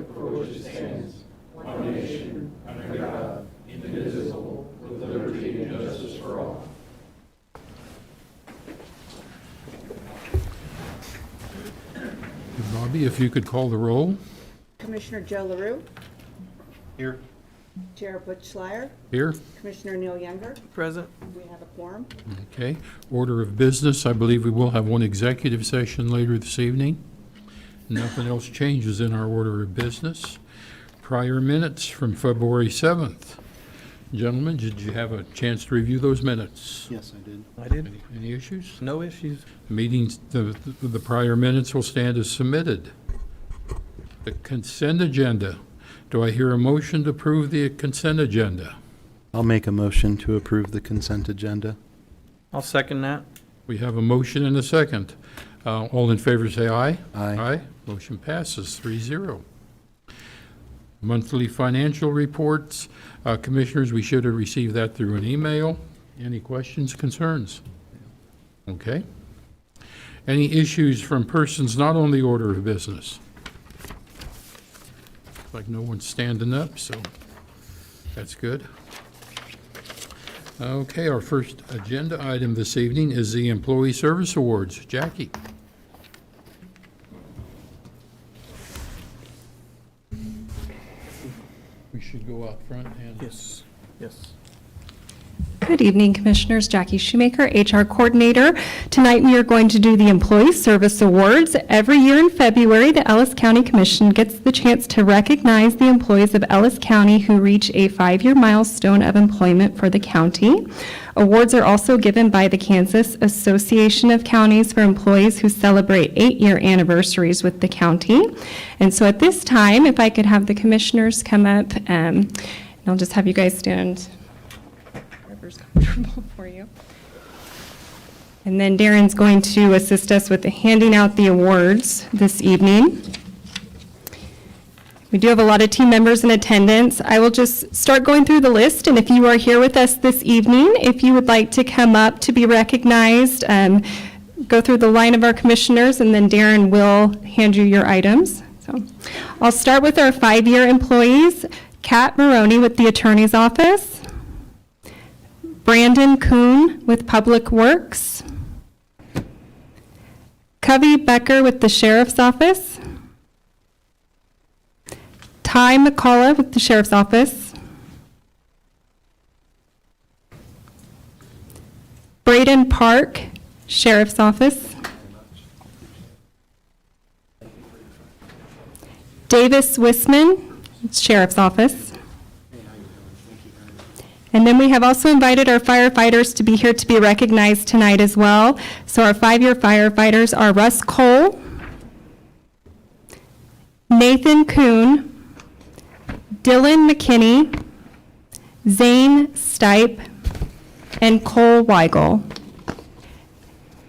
republic for which it stands, one nation, under God, indivisible, with liberty and justice for all. Bobby, if you could call the roll. Commissioner Joe LaRue, Here. Chair Butch Schleier, Here. Commissioner Neil Younger. Present. We have a quorum. Okay. Order of business, I believe we will have one executive session later this evening. Nothing else changes in our order of business. Prior minutes from February 7th. Gentlemen, did you have a chance to review those minutes? Yes, I did. I did. Any issues? No issues. Meetings, the prior minutes will stand as submitted. The consent agenda. Do I hear a motion to approve the consent agenda? I'll make a motion to approve the consent agenda. I'll second that. We have a motion and a second. All in favor say aye. Aye. Aye. Motion passes 3-0. Monthly financial reports. Commissioners, we should have received that through an email. Any questions, concerns? Okay. Any issues from persons not on the order of business? Like no one's standing up, so that's good. Okay, our first agenda item this evening is the Employee Service Awards. Jackie. We should go out front and... Yes. Yes. Good evening, Commissioners. Jackie Shoemaker, HR Coordinator. Tonight we are going to do the Employee Service Awards. Every year in February, the Ellis County Commission gets the chance to recognize the employees of Ellis County who reach a 5-year milestone of employment for the county. Awards are also given by the Kansas Association of Counties for employees who celebrate 8-year anniversaries with the county. And so at this time, if I could have the Commissioners come up, and I'll just have you guys stand wherever's comfortable for you. And then Darren's going to assist us with handing out the awards this evening. We do have a lot of team members in attendance. I will just start going through the list, and if you are here with us this evening, if you would like to come up to be recognized, go through the line of our commissioners, and then Darren will hand you your items. So I'll start with our 5-year employees. Kat Maroney with the Attorney's Office. Brandon Kuhn with Public Works. Covey Becker with the Sheriff's Office. Ty McCullough with the Sheriff's Office. Braden Park, Sheriff's Office. Davis Wisman, Sheriff's Office. And then we have also invited our firefighters to be here to be recognized tonight as well. So our 5-year firefighters are Russ Cole, Nathan Kuhn, Dylan McKinney, Zane Stipe, and Cole Weigel.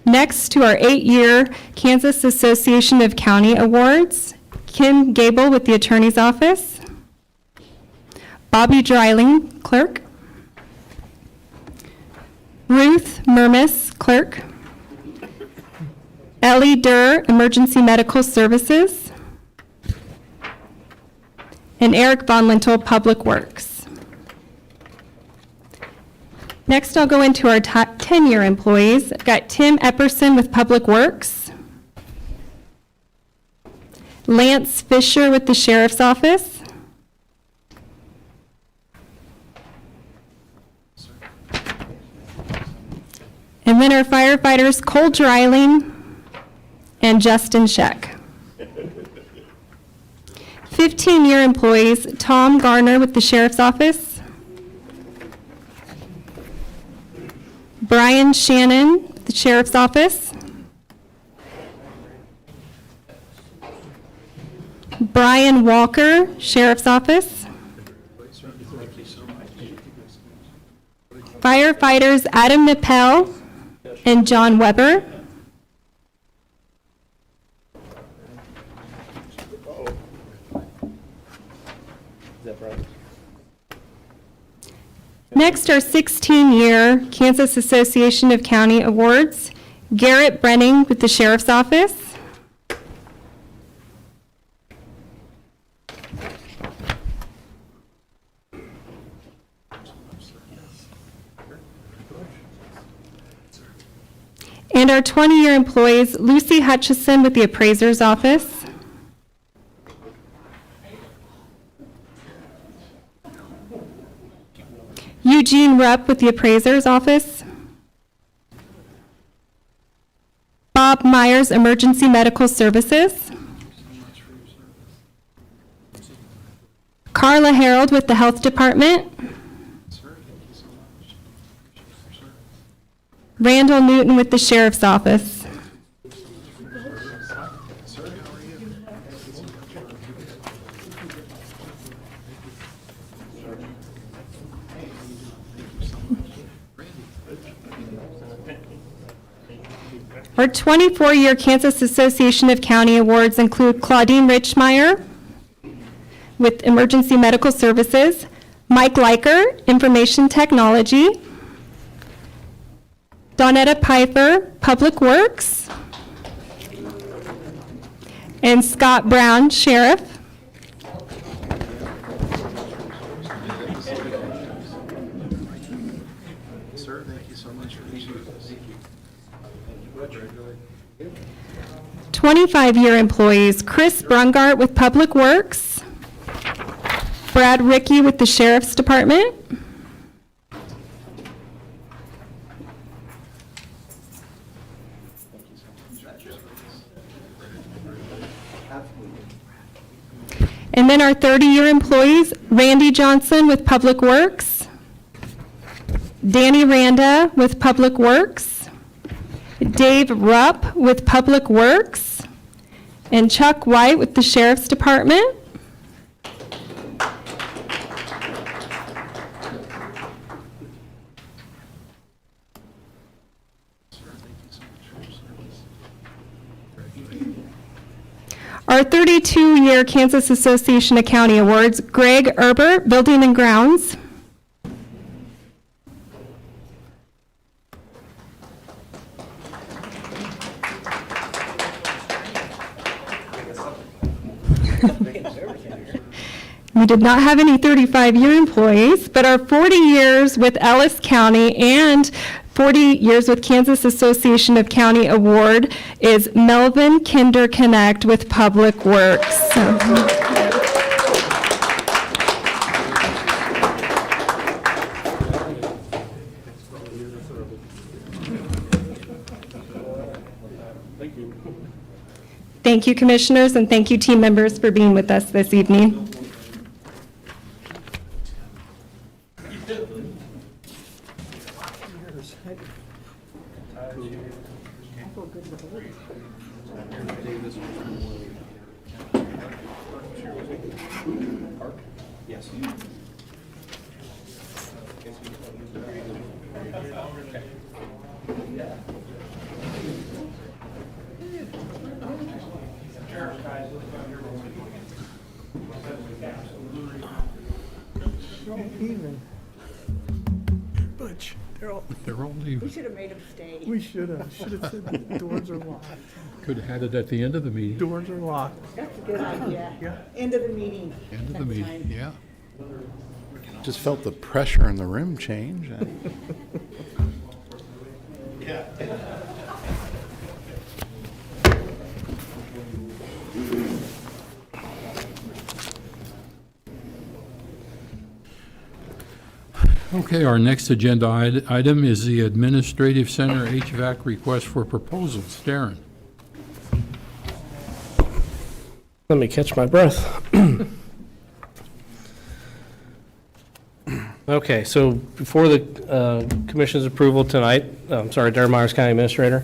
Next to our 8-year Kansas Association of County Awards, Kim Gable with the Attorney's Office, Bobby Dreiling, Clerk, Ruth Murmis, Clerk, Ellie Durr, Emergency Medical Services, and Eric Von Lintel, Public Works. Next, I'll go into our top 10-year employees. I've got Tim Epperson with Public Works, Lance Fisher with the Sheriff's Office, and then our firefighters, Cole Dreiling and Justin Scheck. 15-year employees, Tom Garner with the Sheriff's Office, Brian Shannon with the Sheriff's Office, Brian Walker, Sheriff's Office, firefighters Adam Nippel and John Weber, next are 16-year Kansas Association of County Awards, Garrett Brenning with the Sheriff's Office, then our 20-year employees, Lucy Hutchison with the Appraiser's Office. Eugene Rupp with the Appraiser's Office. Bob Myers, Emergency Medical Services. Carla Harold with the Health Department. Randall Newton with the Sheriff's Office. Our 24-year Kansas Association of County Awards include Claudine Richmeyer with Emergency Medical Services, Mike Leiker, Information Technology, Donetta Piper, Public Works, and Scott Brown, Sheriff. Sir, thank you so much for these. Thank you. 25-year employees, Chris Brungart with Public Works, Brad Rickey with the Sheriff's Department, and then our 30-year employees, Randy Johnson with Public Works, Danny Randa with Public Works, Dave Rupp with Public Works, and Chuck White with the Sheriff's Department. Our 32-year Kansas Association of County Awards, Greg Erbert, Building and Grounds. We did not have any 35-year employees, but our 40 years with Ellis County and 40 years with Kansas Association of County Award is Melvin Kinder Connect with Public Works. Thank you, Commissioners, and thank you, team members, for being with us this evening. Butch, they're all, They're all We leaving. should have made him stay. we should have said doors are locked. Could have had it at the end of the meeting. Doors are locked. That's a good idea. Yeah. End of the meeting. End of the next meeting, time. yeah. Just felt the pressure in the room change. Okay, our next agenda item is the Administrative Center HVAC request for proposals. Darren? Let me catch my breath. Okay, so before the Commission's approval tonight, Darren Myers, County Administrator.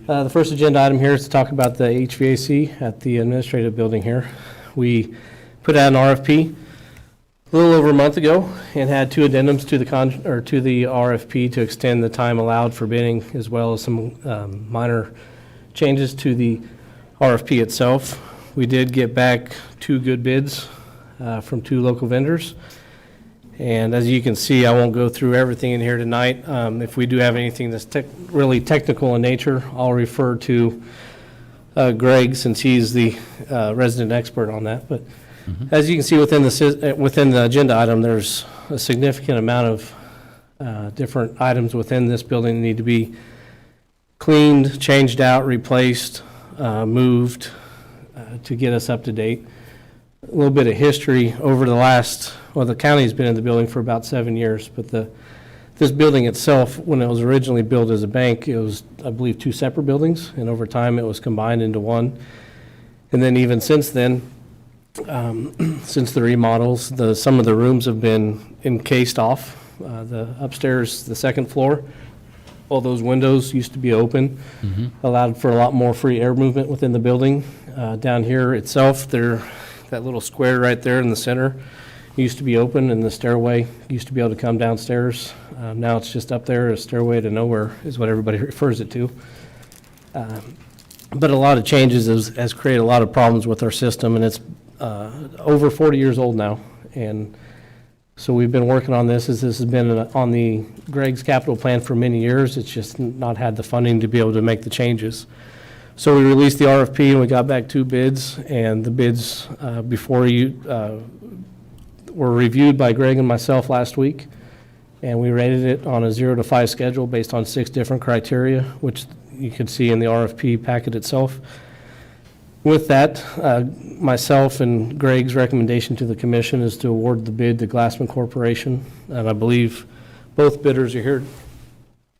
The first agenda item here is to talk about the HVAC at the administrative building here. We put out an RFP a little over a month ago and had two addendums to the RFP to extend the time allowed for bidding, as well as some minor changes to the RFP itself. We did get back two good bids from two local vendors. And as you can see, I won't go through everything in here tonight. If we do have anything that's really technical in nature, I'll refer to Greg, since he's the resident expert on that. But as you can see within the agenda item, there's a significant amount of different items within this building that need to be cleaned, changed out, replaced, moved to get us up to date. A little bit of history over the last, well, the county's been in the building for about 7 years, but this building itself, when it was originally built as a bank, it was, I believe, 2 separate buildings, and over time it was combined into one. And then even since then, since the remodels, some of the rooms have been encased off. The upstairs, the second floor, all those windows used to be open, allowed for a lot more free air movement within the building. Down here itself, that little square right there in the center used to be open, and the stairway used to be able to come downstairs. Now it's just up there, a stairway to nowhere is what everybody refers it to. But a lot of changes has created a lot of problems with our system, and it's over 40 years old now. And so we've been working on this, as this has been on the Greg's capital plan for many years. It's just not had the funding to be able to make the changes. So we released the RFP, and we got back 2 bids, and the bids before you were reviewed by Greg and myself last week, and we rated it on a 0 to 5 schedule based on 6 different criteria, which you can see in the RFP packet itself. With that, myself and Greg's recommendation to the commission is to award the bid to Glassman Corporation, and I believe both bidders are here.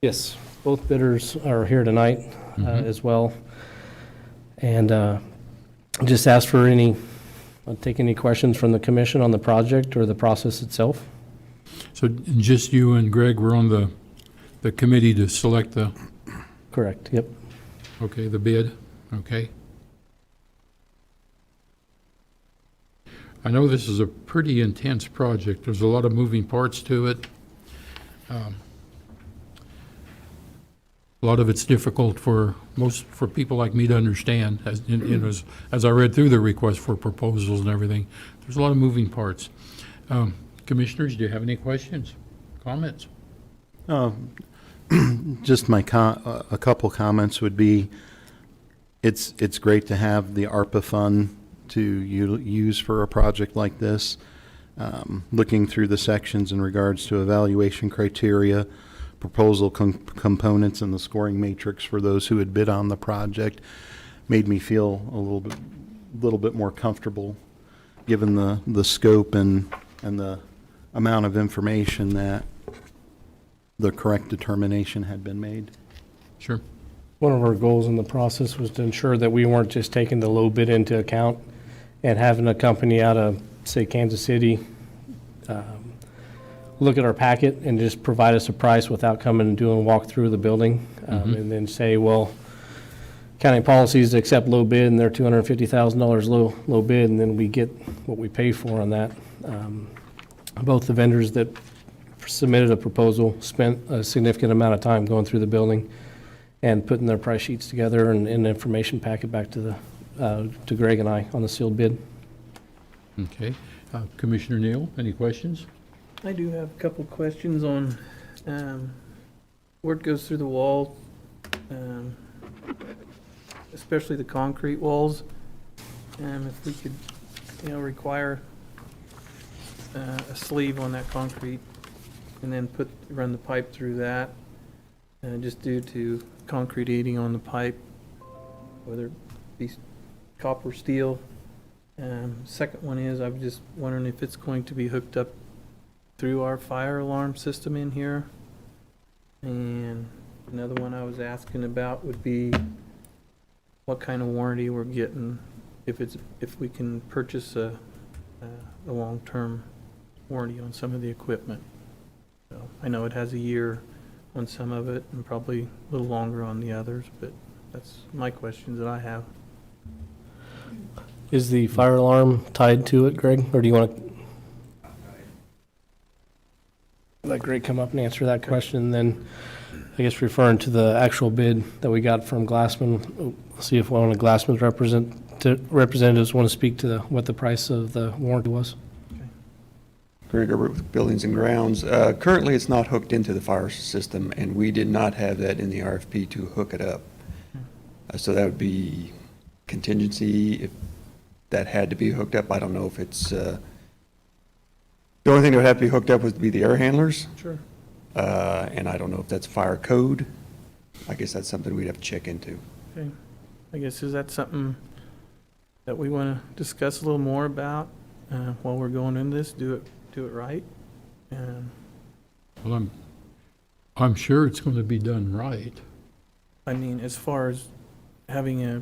Yes, both bidders are here tonight as well. And just ask for I'll take any questions from the commission on the project or the process itself. So just you and Greg were on the committee to select the, Correct, yep. okay, the bid, okay? I know this is a pretty intense project. There's a lot of moving parts to it. A lot of it's difficult for people like me to understand, as I read through the request for proposals and everything. There's a lot of moving parts. Commissioners, do you have any questions, comments? Just a couple comments would be, it's great to have the ARPA fund to use for a project like this. Looking through the sections in regards to evaluation criteria, proposal components, and the scoring matrix for those who had bid on the project made me feel a little bit more comfortable, given the scope and the amount of information that the correct determination had been made. Sure. One of our goals in the process was to ensure that we weren't just taking the low bid into account and having a company out of, say, Kansas City look at our packet and just provide us a price without coming and doing a walk through the building, and then say, well, county policies accept low bid and they're $250,000 low bid, and then we get what we pay for on that. Both the vendors that submitted a proposal spent a significant amount of time going through the building and putting their price sheets together and an information packet back to Greg and I on the sealed bid. Okay. Commissioner Neal, any questions? I do have a couple questions on where it goes through the wall, especially the concrete walls. If we could, require a sleeve on that concrete and then run the pipe through that, just due to concrete eating on the pipe, whether it be copper, steel. Second one is, I'm just wondering if it's going to be hooked up through our fire alarm system in here. And another one I was asking about would be what kind of warranty we're getting, if we can purchase a long-term warranty on some of the equipment. So I know it has a year on some of it and probably a little longer on the others, but that's my questions that I have. Is the fire alarm tied to it, Greg, or do you want to let Greg come up and answer that question? Then I guess referring to the actual bid that we got from Glassman, see if one of Glassman's representatives want to speak to what the price of the warranty was. Greg Herbert with Buildings and Grounds. Currently, it's not hooked into the fire system, and we did not have that in the RFP to hook it up. So that would be contingency if that had to be hooked up. I don't know if it's, the only thing that would have to be hooked up would be the air handlers. Sure. And I don't know if that's fire code I guess that's something we'd have to check into. Okay. I guess, is that something that we want to discuss a little more about while we're going into this? Do it right? And Well, I'm sure it's going to be done right. I mean, as far as having a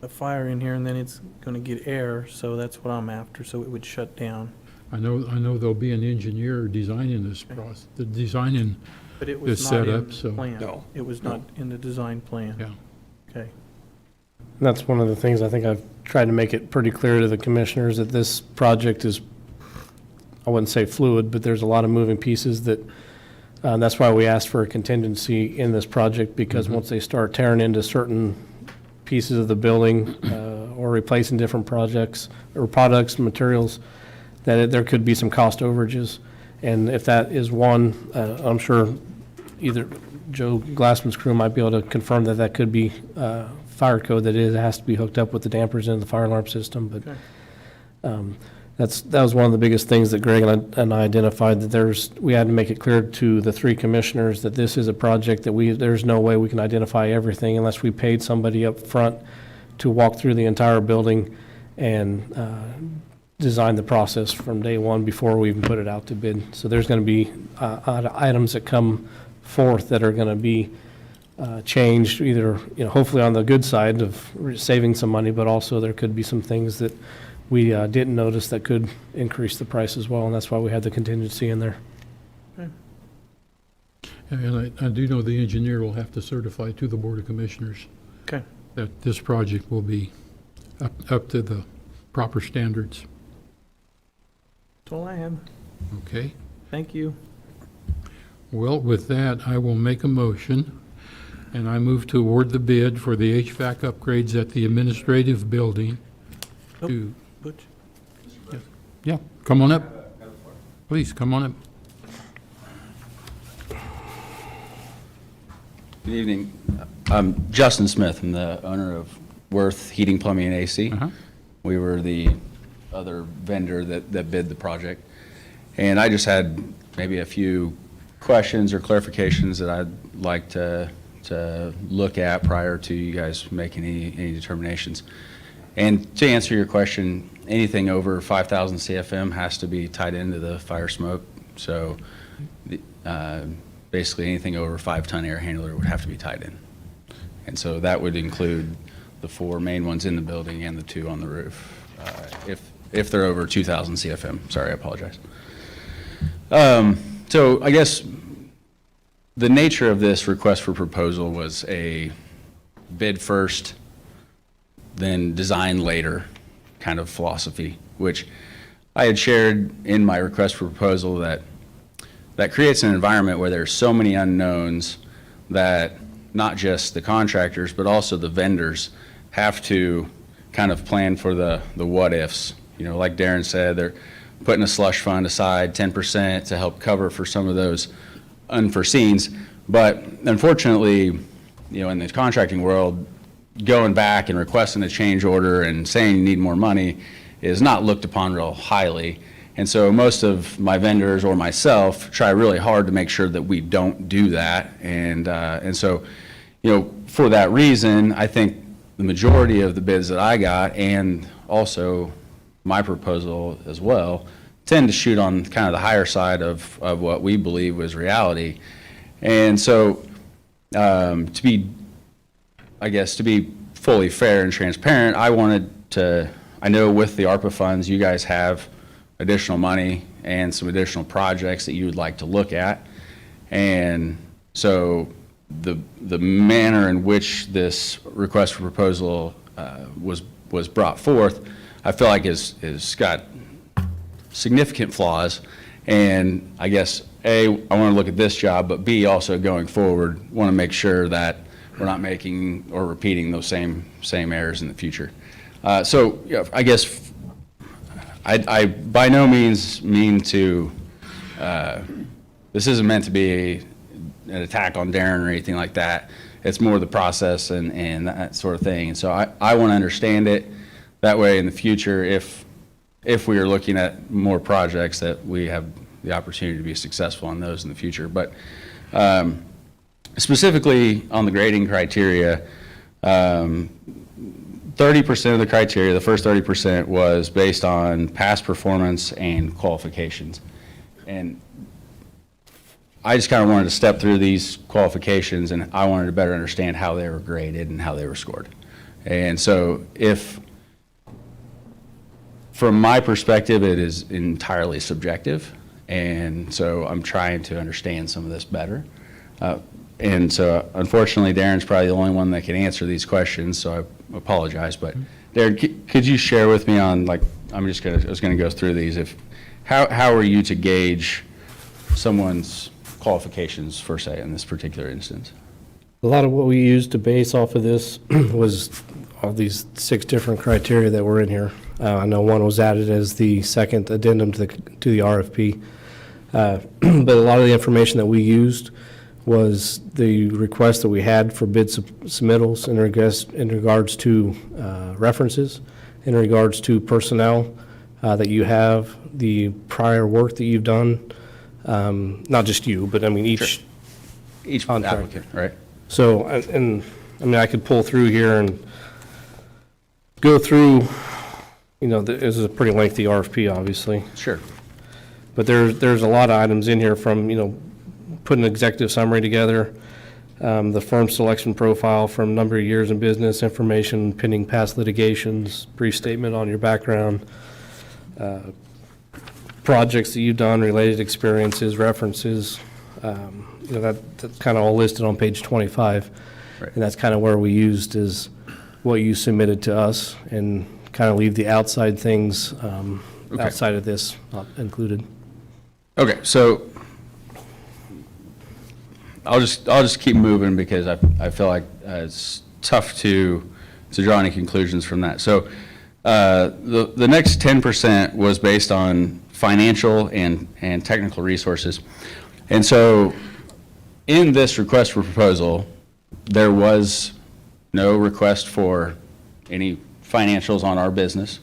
fire in here and then it's going to get air, so that's what I'm after, so it would shut down. I know there'll be an engineer designing this process, the designing, But it This was not in setup, the so- plan. No. It was not in the design plan. yeah. Okay. And that's one of the things I think I've tried to make it pretty clear to the commissioners that this project is, I wouldn't say fluid, but there's a lot of moving pieces that, that's why we asked for a contingency in this project, because once they start tearing into certain pieces of the building or replacing different projects or products, materials, that there could be some cost overages. And if that is one, I'm sure either Joe Glassman's crew might be able to confirm that that could be fire code, that it has to be hooked up with the dampers in the fire alarm system. But that was one of the biggest things that Greg and I identified, that we had to make it clear to the three commissioners that this is a project that there's no way we can identify everything unless we paid somebody up front to walk through the entire building and design the process from day one before we even put it out to bid. So there's going to be items that come forth that are going to be changed, either, hopefully on the good side of saving some money, but also there could be some things that we didn't notice that could increase the price as well, and that's why we had the contingency in there. And I do know the engineer will have to certify to the Board of Commissioners Okay. that this project will be up to the proper standards. That's all I have. Okay? Thank you. Well, with that, I will make a motion, and I move to award the bid for the HVAC upgrades at the administrative building to, Butch? yeah, come on up. Please, come on up. Good evening. I'm Justin Smith. I'm the owner of Worth Heating, Plumbing, and AC. Uh-huh. We were the other vendor that bid the project. And I just had maybe a few questions or clarifications that I'd like to look at prior to you guys making any determinations. And to answer your question, anything over 5,000 CFM has to be tied into the fire smoke. So basically anything over 5-ton air handler would have to be tied in. And so that would include the 4 main ones in the building and the 2 on the roof, if they're over 2,000 CFM. Sorry, I apologize. So I guess the nature of this request for proposal was a bid first, then design later kind of philosophy, which I had shared in my request for proposal that creates an environment where there's so many unknowns that not just the contractors, but also the vendors have to kind of plan for the what ifs. Like Darren said, they're putting a slush fund aside, 10% to help cover for some of those unforeseens. But unfortunately, in the contracting world, going back and requesting a change order and saying you need more money is not looked upon real highly. And so most of my vendors or myself try really hard to make sure that we don't do that. And so, for that reason, I think the majority of the bids that I got, and also my proposal as well, tend to shoot on kind of the higher side of what we believe was reality. And so to be fully fair and transparent, I know with the ARPA funds, you guys have additional money and some additional projects that you would like to look at. And so the manner in which this request for proposal was brought forth, I feel like is got significant flaws. And I guess, A, I want to look at this job, but B, also going forward, want to make sure that we're not making or repeating those same errors in the future. So I guess I by no means mean to, this isn't meant to be an attack on Darren or anything like that. It's more the process and that sort of thing. And so I want to understand it. That way in the future, if we are looking at more projects, that we have the opportunity to be successful on those in the future. But specifically on the grading criteria, 30% of the criteria, the first 30% was based on past performance and qualifications. And I just kind of wanted to step through these qualifications, and I wanted to better understand how they were graded and how they were scored. And so from my perspective, it is entirely subjective. And so I'm trying to understand some of this better. And so unfortunately, Darren's probably the only one that can answer these questions, so I apologize. But Darren, could you share with me on, like, I was gonna go through these. How are you to gauge someone's qualifications, for say, in this particular instance? A lot of what we used to base off of this was all these 6 different criteria that were in here. I know one was added as the second addendum to the RFP. But a lot of the information that we used was the request that we had for bid submittals in regards to references, in regards to personnel that you have, the prior work that you've done, not just you, but I mean each contractor. Applicant, right? So, and I mean, I could pull through here and go through, this is a pretty lengthy RFP, obviously. Sure. But there's a lot of items in here from, putting an executive summary together, the firm selection profile from number of years in business, information pending past litigations, brief statement on your background, projects that you've done, related experiences, references, that's kind of all listed on page 25. Right. And that's kind of where we used is what you submitted to us and kind of leave the outside things Okay. outside of this not included. Okay, so I'll just keep moving because I feel like it's tough to draw any conclusions from that. So the next 10% was based on financial and technical resources. And so in this request for proposal, there was no request for any financials on our business.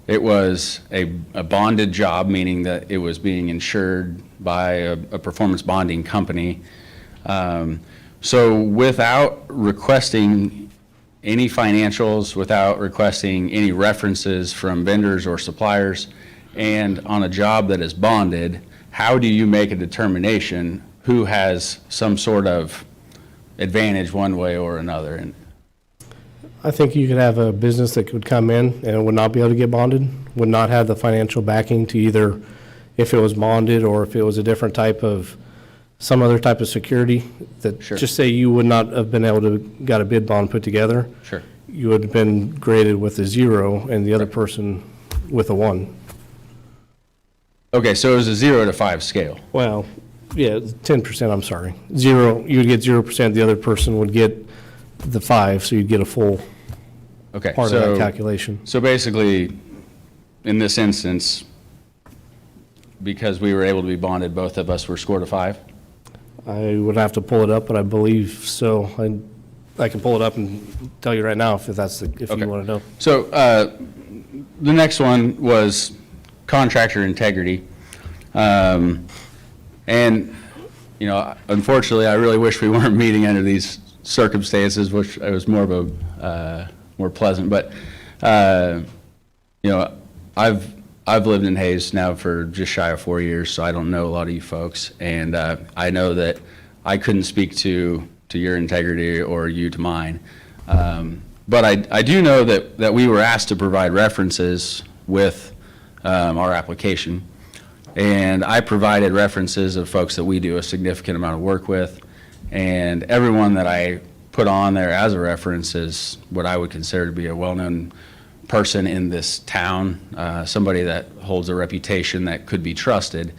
It was a bonded job, meaning that it was being insured by a performance bonding company. So without requesting any financials, without requesting any references from vendors or suppliers, and on a job that is bonded, how do you make a determination who has some sort of advantage one way or another? And I think you could have a business that would come in and it would not be able to get bonded, would not have the financial backing to either, if it was bonded or if it was a different type of, some other type of security, that Sure. just say you would not have been able to got a bid bond put together. Sure. You would have been graded with a 0 and the other person with a 1. Okay, so it was a 0 to 5 scale. Well, yeah, 10%, I'm sorry. 0, you would get 0%, the other person would get the 5, so you'd get a full Okay, part of that calculation. So basically, in this instance, because we were able to be bonded, both of us were scored a 5? I would have to pull it up, but I believe so. I can pull it up and tell you right now if that's if Okay. you want to know. So the next one was contractor integrity. And, unfortunately, I really wish we weren't meeting under these circumstances, which it was more of a more pleasant. But, I've lived in Hayes now for just shy of 4 years, so I don't know a lot of you folks. And I know that I couldn't speak to your integrity or you to mine. But I do know that we were asked to provide references with our application. And I provided references of folks that we do a significant amount of work with. And everyone that I put on there as a reference is what I would consider to be a well-known person in this town, somebody that holds a reputation that could be trusted.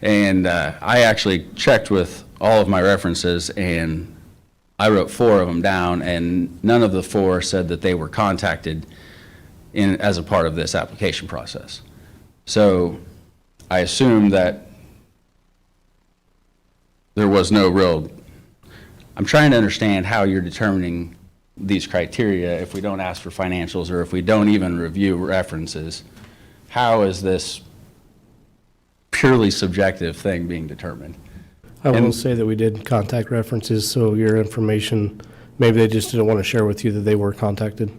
And I actually checked with all of my references, and I wrote 4 of them down, and none of the 4 said that they were contacted as a part of this application process. So I assume that there was no real, I'm trying to understand how you're determining these criteria if we don't ask for financials or if we don't even review references. How is this purely subjective thing being determined? I will And- say that we did contact references, so your information, maybe they just didn't want to share with you that they were contacted.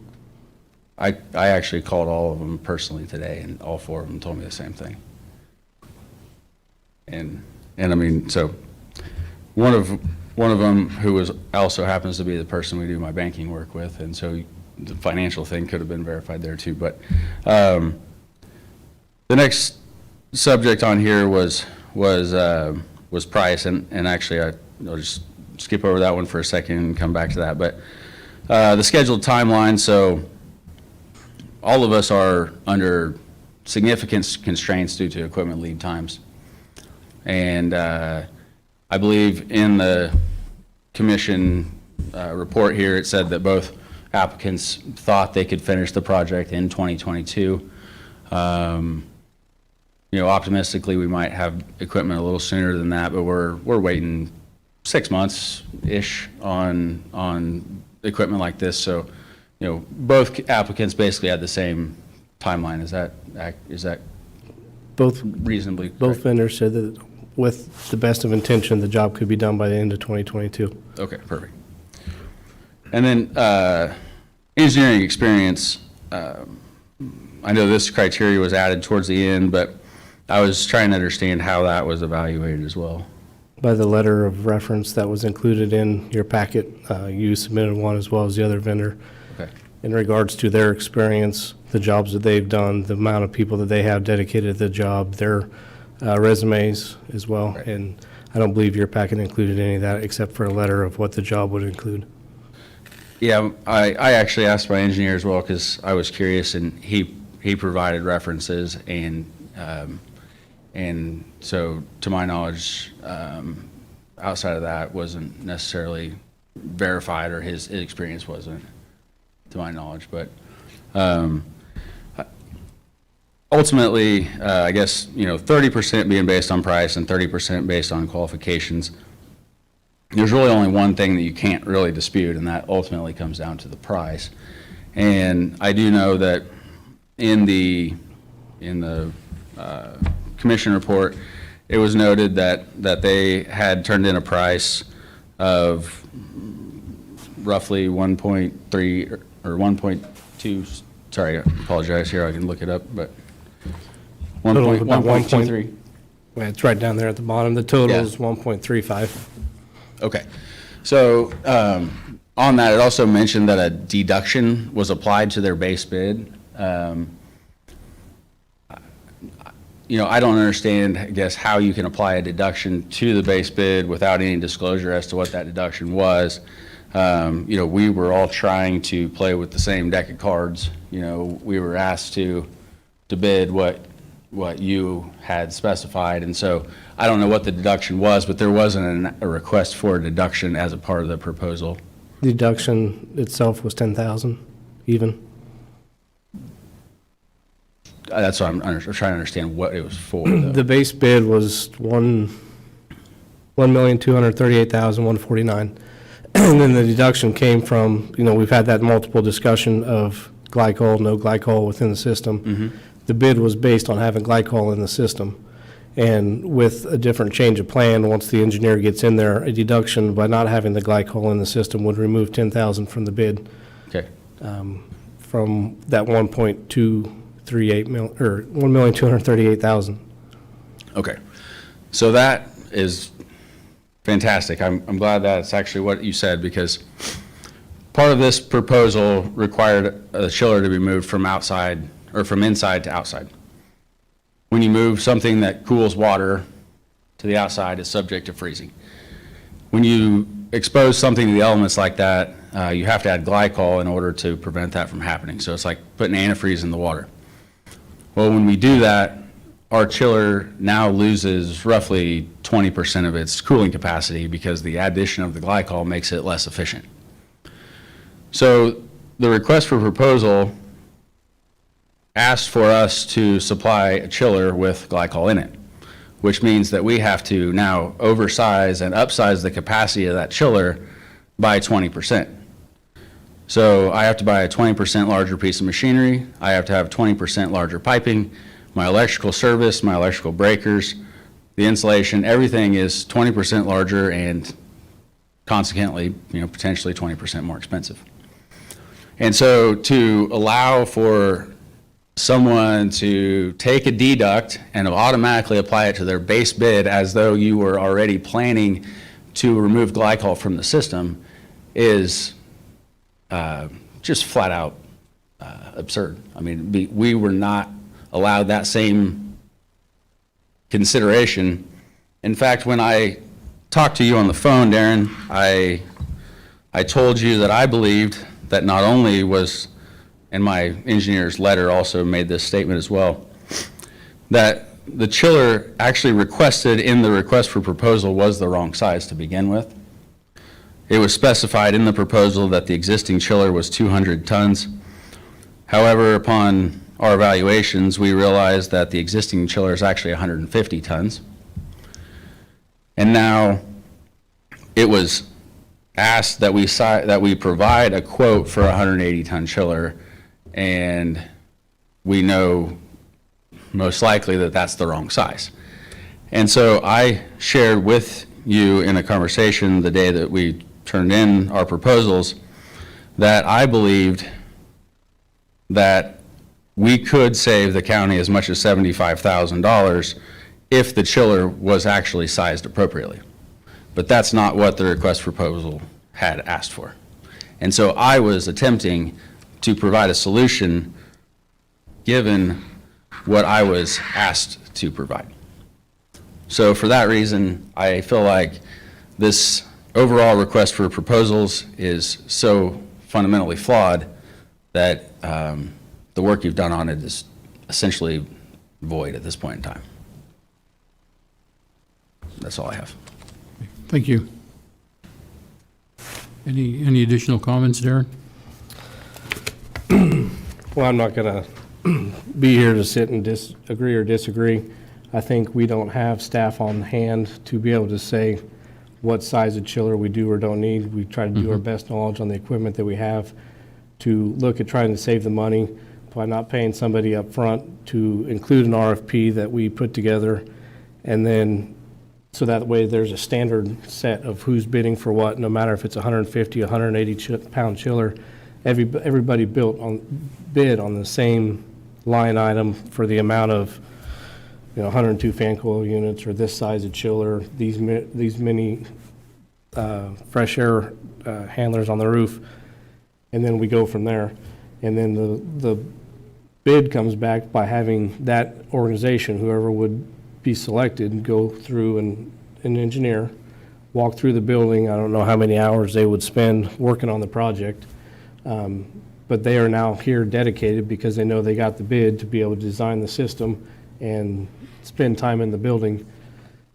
I actually called all of them personally today, and all 4 of them told me the same thing. And I mean, so one of them, who also happens to be the person we do my banking work with, and so the financial thing could have been verified there too. But the next subject on here was price, and actually I'll just skip over that one for a second and come back to that. But the scheduled timeline, so all of us are under significant constraints due to equipment lead times. And I believe in the commission report here, it said that both applicants thought they could finish the project in 2022. Optimistically, we might have equipment a little sooner than that, but we're waiting 6 months-ish on equipment like this. So, both applicants basically had the same timeline. Is that Both reasonably Both correct? vendors said that with the best of intention, the job could be done by the end of 2022. Okay, perfect. And then engineering experience, I know this criteria was added towards the end, but I was trying to understand how that was evaluated as well. By the letter of reference that was included in your packet, you submitted one as well as the other vendor. Okay. In regards to their experience, the jobs that they've done, the amount of people that they have dedicated to the job, their resumes as well. Right. And I don't believe your packet included any of that except for a letter of what the job would include. Yeah, I actually asked my engineer as well because I was curious, and he provided references, and so to my knowledge, outside of that wasn't necessarily verified, or his experience wasn't, to my knowledge. But ultimately, I guess, 30% being based on price and 30% based on qualifications, there's really only one thing that you can't really dispute, and that ultimately comes down to the price. And I do know that in the commission report, it was noted that they had turned in a price of roughly 1.3 or 1.2, sorry, I apologize here, I can look it up, but Total of about 1.23. Yeah, it's right down there at the bottom. The total Yeah. is 1.35. Okay. So on that, it also mentioned that a deduction was applied to their base bid. I don't understand, I guess, how you can apply a deduction to the base bid without any disclosure as to what that deduction was. We were all trying to play with the same deck of cards. We were asked to bid what you had specified, and so I don't know what the deduction was, but there wasn't a request for a deduction as a part of the proposal. Deduction itself was 10,000 even. That's what I'm trying to understand what it was for, though. The base bid was 1,238,149. And then the deduction came from, we've had that multiple discussion of glycol, no glycol within the system. The bid was based on having glycol in the system. And with a different change of plan, once the engineer gets in there, a deduction by not having the glycol in the system would remove 10,000 from the bid, Okay. from that 1.238 mil, or 1,238,000. Okay. So that is fantastic. I'm glad that's actually what you said, because part of this proposal required a chiller to be moved from outside, or from inside to outside. When you move something that cools water to the outside, it's subject to freezing. When you expose something to the elements like that, you have to add glycol in order to prevent that from happening. So it's like putting antifreeze in the water. Well, when we do that, our chiller now loses roughly 20% of its cooling capacity because the addition of the glycol makes it less efficient. So the request for proposal asked for us to supply a chiller with glycol in it, which means that we have to now oversize and upsize the capacity of that chiller by 20%. So I have to buy a 20% larger piece of machinery. I have to have 20% larger piping, my electrical service, my electrical breakers, the insulation, everything is 20% larger and consequently, potentially 20% more expensive. And so to allow for someone to take a deduct and automatically apply it to their base bid as though you were already planning to remove glycol from the system is just flat out absurd. I mean, we were not allowed that same consideration. In fact, when I talked to you on the phone, Darren, I told you that I believed that not only was, and my engineer's letter also made this statement as well, that the chiller actually requested in the request for proposal was the wrong size to begin with. It was specified in the proposal that the existing chiller was 200 tons. However, upon our evaluations, we realized that the existing chiller is actually 150 tons. And now it was asked that we provide a quote for a 180-ton chiller, and we know most likely that that's the wrong size. And so I shared with you in a conversation the day that we turned in our proposals that I believed that we could save the county as much as $75,000 if the chiller was actually sized appropriately. But that's not what the request proposal had asked for. And so I was attempting to provide a solution given what I was asked to provide. So for that reason, I feel like this overall request for proposals is so fundamentally flawed that the work you've done on it is essentially void at this point in time. That's all I have. Thank you. Any additional comments, Darren? Well, I'm not going to be here to sit and agree or disagree. I think we don't have staff on hand to be able to say what size of chiller we do or don't need. We try to do our best knowledge on the equipment that we have to look at trying to save the money by not paying somebody up front to include an RFP that we put together, and then so that way there's a standard set of who's bidding for what, no matter if it's 150, 180 pound chiller. Everybody bid on the same line item for the amount of 102 fan coil units, or this size of chiller, these many fresh air handlers on the roof, and then we go from there. And then the bid comes back by having that organization, whoever would be selected, go through and an engineer, walk through the building. I don't know how many hours they would spend working on the project, but they are now here dedicated because they know they got the bid to be able to design the system and spend time in the building.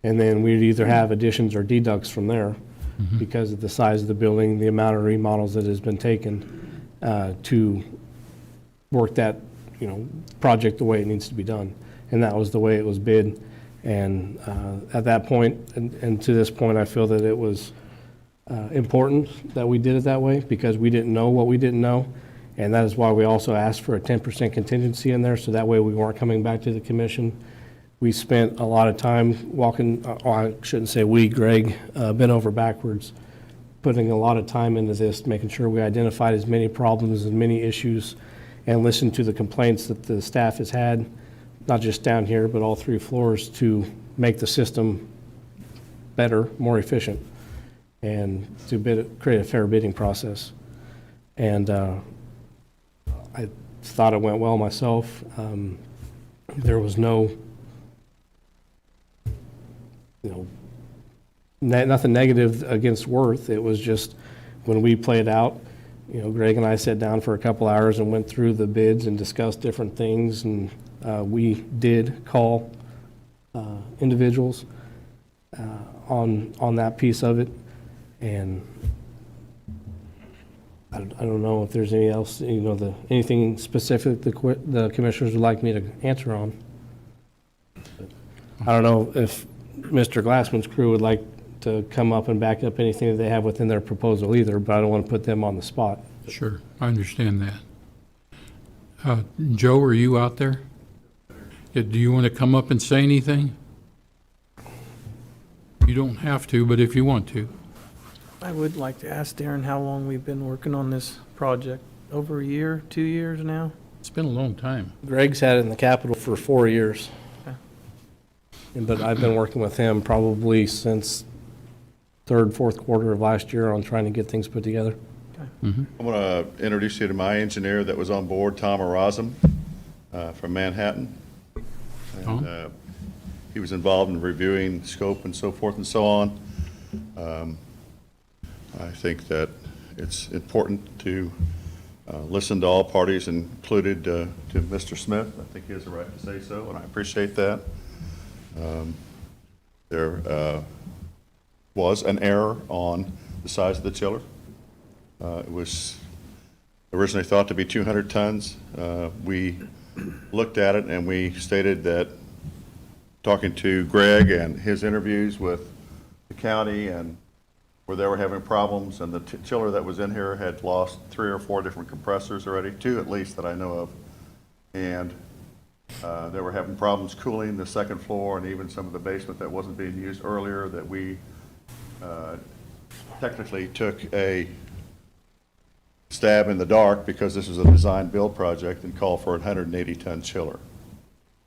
And then we'd either have additions or deducts from there because of the size of the building, the amount of remodels that has been taken to work that project the way it needs to be done. And that was the way it was bid. And at that point, and to this point, I feel that it was important that we did it that way because we didn't know what we didn't know. And that is why we also asked for a 10% contingency in there, so that way we weren't coming back to the commission. We spent a lot of time walking, I shouldn't say we, Greg, bent over backwards, putting a lot of time into this, making sure we identified as many problems and many issues and listened to the complaints that the staff has had, not just down here, but all 3 floors, to make the system better, more efficient, and to create a fair bidding process. And I thought it went well myself. There was no, nothing negative against Worth. It was just when we played out, Greg and I sat down for a couple hours and went through the bids and discussed different things, and we did call individuals on that piece of it. And I don't know if there's anything else, anything specific the commissioners would like me to answer on. I don't know if Mr. Glassman's crew would like to come up and back up anything that they have within their proposal either, but I don't want to put them on the spot. Sure, I understand that. Joe, are you out there? Do you want to come up and say anything? You don't have to, but if you want to. I would like to ask Darren how long we've been working on this project. Over a year, 2 years now? It's been a long time. Greg's had it in the Capitol for 4 years. Okay. But I've been working with him probably since third, fourth quarter of last year on trying to get things put together. Mm-hmm. I want to introduce you to my engineer that was on board, Tom Erasm, from Manhattan. And he was involved in reviewing scope and so forth and so on. I think that it's important to listen to all parties, included to Mr. Smith. I think he has a right to say so, and I appreciate that. There was an error on the size of the chiller. It was originally thought to be 200 tons. We looked at it and we stated that, talking to Greg and his interviews with the county, and where they were having problems, and the chiller that was in here had lost 3 or 4 different compressors already, 2 at least that I know of. And they were having problems cooling the second floor and even some of the basement that wasn't being used earlier, that we technically took a stab in the dark, because this was a design build project, and called for a 180-ton chiller.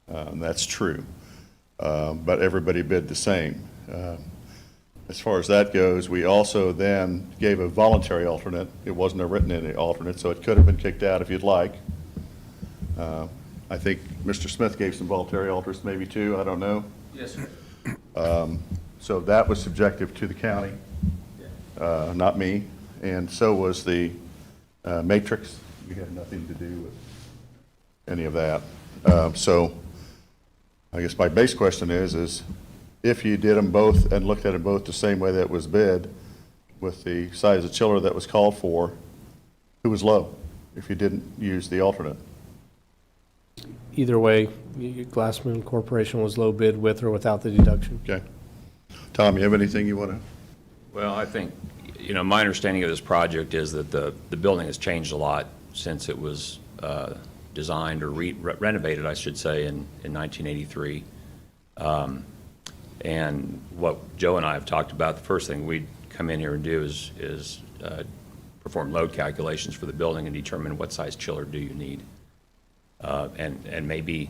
That's true. But everybody bid the same. As far as that goes, we also then gave a voluntary alternate. It wasn't a written in alternate, so it could have been kicked out if you'd like. I think Mr. Smith gave some voluntary alternates, maybe 2, I don't know. Yes, sir. So that was subjective to the county, not me. And so was the matrix. We had nothing to do with any of that. So I guess my base question is if you did them both and looked at them both the same way that was bid, with the size of chiller that was called for, who was low if you didn't use the alternate? Either way, Glassman Corporation was low bid with or without the deduction. Okay. Tom, you have anything you want to? Well, I think, my understanding of this project is that the building has changed a lot since it was designed or renovated, I should say, in 1983. And what Joe and I have talked about, the first thing we'd come in here and do is perform load calculations for the building and determine what size chiller do you need. And maybe,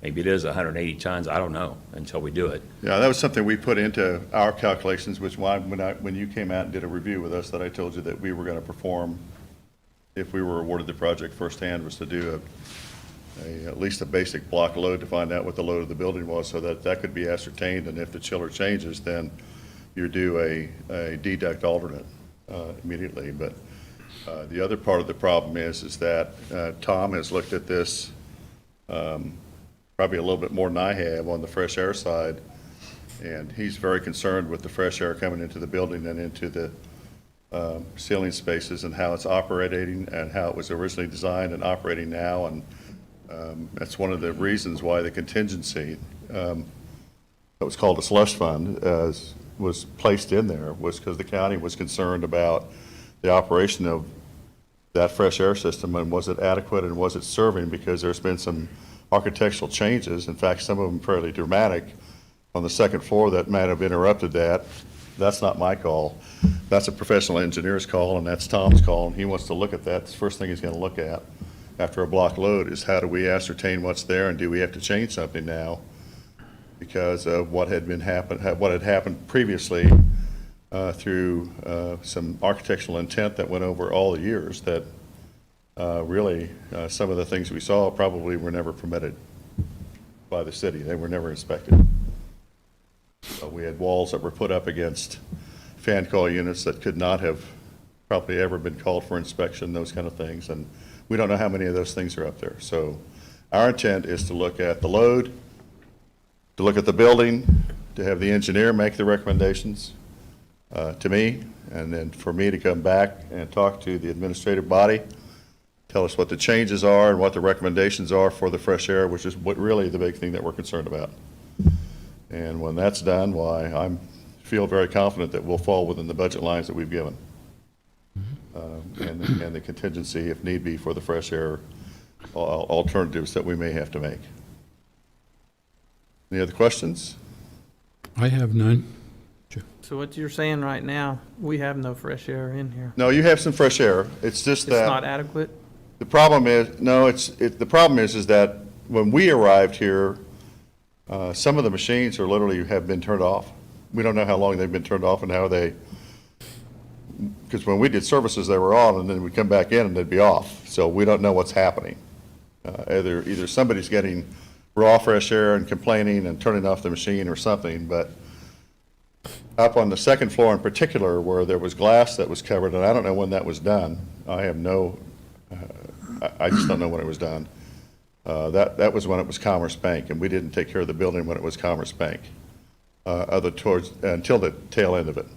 maybe it is 180 tons, I don't know, until we do it. Yeah, that was something we put into our calculations, which when you came out and did a review with us, that I told you that we were going to perform, if we were awarded the project firsthand, was to do at least a basic block load to find out what the load of the building was, so that could be ascertained. And if the chiller changes, then you do a deduct alternate immediately. But the other part of the problem is that Tom has looked at this probably a little bit more than I have on the fresh air side, and he's very concerned with the fresh air coming into the building and into the ceiling spaces, and how it's operating and how it was originally designed and operating now. And that's one of the reasons why the contingency that was called a slush fund was placed in there, was because the county was concerned about the operation of that fresh air system, and was it adequate and was it serving, because there's been some architectural changes, in fact some of them fairly dramatic, on the second floor that might have interrupted that. That's not my call. That's a professional engineer's call, and that's Tom's call, and he wants to look at that. The first thing he's going to look at after a block load is, how do we ascertain what's there, and do we have to change something now because of what had happened previously through some architectural intent that went over all the years, that really some of the things we saw probably were never permitted by the city. They were never inspected. We had walls that were put up against fan coil units that could not have probably ever been called for inspection, those kind of things. And we don't know how many of those things are up there. So our intent is to look at the load, to look at the building, to have the engineer make the recommendations to me, and then for me to come back and talk to the administrative body, tell us what the changes are and what the recommendations are for the fresh air, which is what really the big thing that we're concerned about. And when that's done, why, I feel very confident that we'll fall within the budget lines that we've given. And the contingency, if need be, for the fresh air alternatives that we may have to make. Any other questions? I have none. So what you're saying right now, we have no fresh air in here. No, you have some fresh air. It's just It's that. not adequate? The problem is, no, the problem is that when we arrived here, some of the machines are literally have been turned off. We don't know how long they've been turned off and how because when we did services, they were on, and then we'd come back in and they'd be off. So we don't know what's happening. Either somebody's getting raw fresh air and complaining and turning off the machine or something, but up on the second floor in particular, where there was glass that was covered, and I don't know when that was done. I just don't know when it was done. That was when it was Commerce Bank, and we didn't take care of the building when it was Commerce Bank, until the tail end of it.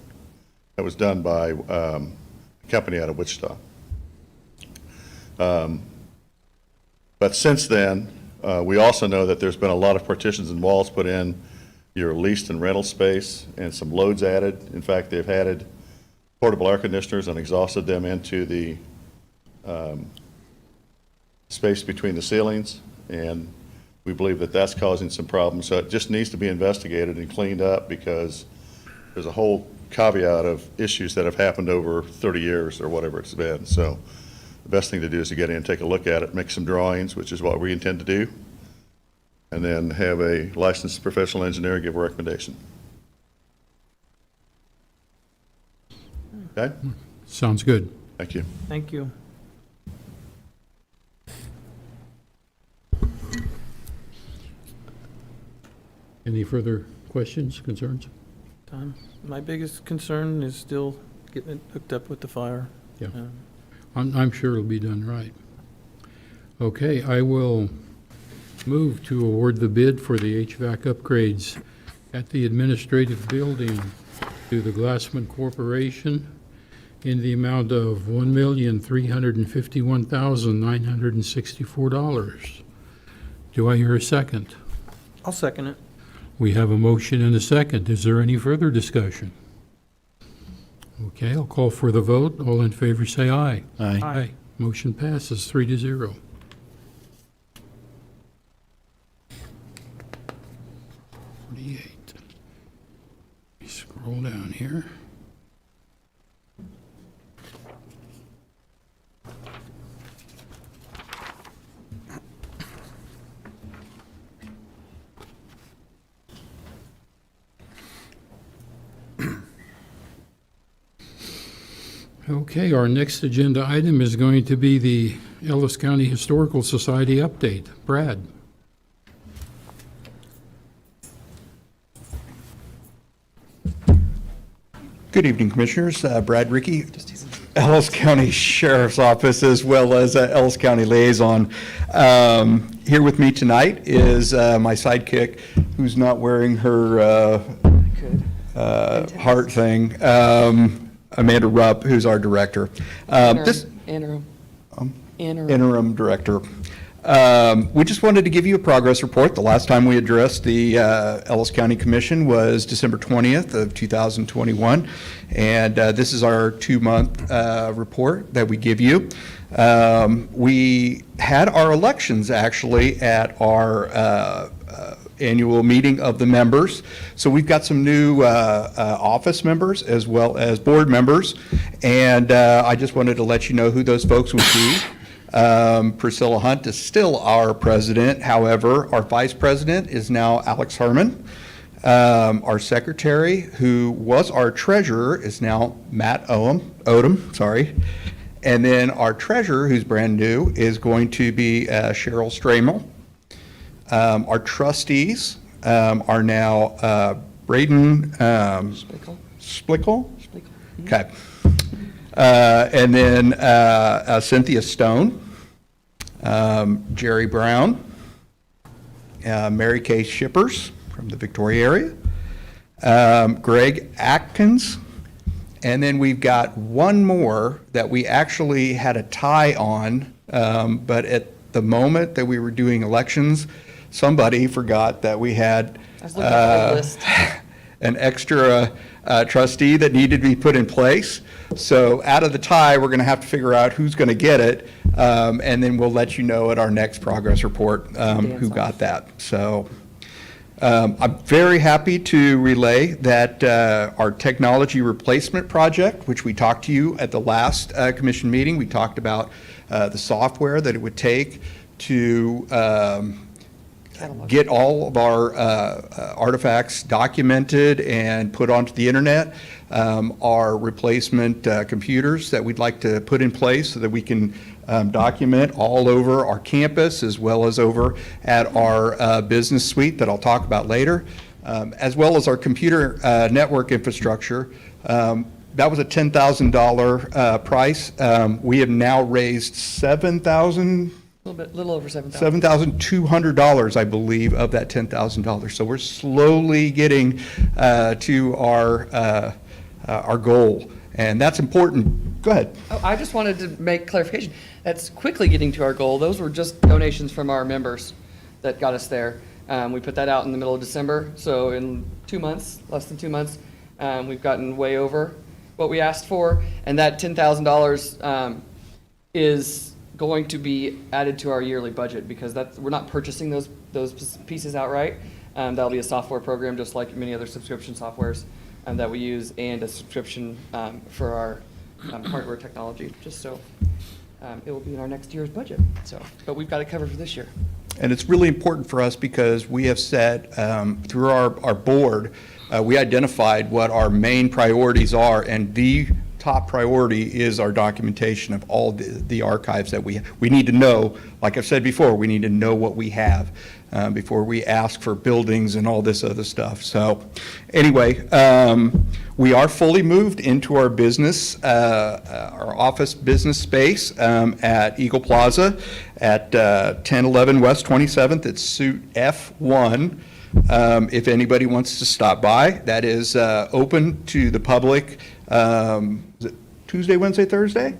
It was done by a company out of Wichita. But since then, we also know that there's been a lot of partitions and walls put in your leased and rental space, and some loads added. In fact, they've added portable air conditioners and exhausted them into the space between the ceilings, and we believe that that's causing some problems. So it just needs to be investigated and cleaned up, because there's a whole caveat of issues that have happened over 30 years or whatever it's been. So the best thing to do is to get in and take a look at it, make some drawings, which is what we intend to do, and then have a licensed professional engineer give a recommendation. Okay? Sounds good. Thank you. Thank you. Any further questions, concerns? My biggest concern is still getting it hooked up with the fire. Yeah. I'm sure it'll be done right. Okay, I will move to award the bid for the HVAC upgrades at the administrative building to the Glassman Corporation in the amount of $1,351,964. Do I hear a second? I'll second it. We have a motion and a second. Is there any further discussion? Okay, I'll call for the vote. All in favor say aye. Aye. Aye. Motion passes 3-0. Let me scroll down here. Okay, our next agenda item is going to be the Ellis County Historical Society update. Brad? Good evening, Commissioners. Brad Rickey, Ellis County Sheriff's Office, as well as Ellis County Liaison. Here with me tonight is my sidekick, who's not wearing her heart thing, Amanda Rupp, who's our director. Interim director. We just wanted to give you a progress report. The last time we addressed the Ellis County Commission was December 20th of 2021, and this is our 2-month report that we give you. We had our elections actually at our annual meeting of the members. So we've got some new office members as well as board members, and I just wanted to let you know who those folks would be. Priscilla Hunt is still our president. However, our vice president is now Alex Herman. Our secretary, who was our treasurer, is now Matt Odom, sorry. And then our treasurer, who's brand new, is going to be Cheryl Stramel. Our trustees are now Braden Splickle. Okay. And then Cynthia Stone, Jerry Brown, Mary Kay Shippers from the Victoria area, Greg Atkins, and then we've got one more that we actually had a tie on, but at the moment that we were doing elections, somebody forgot that we had an extra trustee that needed to be put in place. So out of the tie, we're going to have to figure out who's going to get it, and then we'll let you know at our next progress report who got that. So I'm very happy to relay that our technology replacement project, which we talked to you at the last commission meeting, we talked about the software that it would take to get all of our artifacts documented and put onto the internet. Our replacement computers that we'd like to put in place so that we can document all over our campus as well as over at our business suite that I'll talk about later, as well as our computer network infrastructure. That was a $10,000 price. We have now raised Little over 7,000. $7,200, I believe, of that $10,000. So we're slowly getting to our goal, and that's important. Go ahead. Oh, I just wanted to make clarification. That's quickly getting to our goal. Those were just donations from our members that got us there. We put that out in the middle of December, so in 2 months, less than 2 months, we've gotten way over what we asked for, and that $10,000 is going to be added to our yearly budget because we're not purchasing those pieces outright. That'll be a software program just like many other subscription softwares that we use, and a subscription for our hardware technology, just so it will be in our next year's budget. So, but we've got it covered for this year. And it's really important for us because we have said through our board, we identified what our main priorities are, and the top priority is our documentation of all the archives that we need to know. Like I've said before, we need to know what we have before we ask for buildings and all this other stuff. So anyway, we are fully moved into our business, our office business space at Eagle Plaza at 1011 West 27th. It's suite F1. If anybody wants to stop by, that is open to the public. Is it Tuesday, Wednesday, Thursday?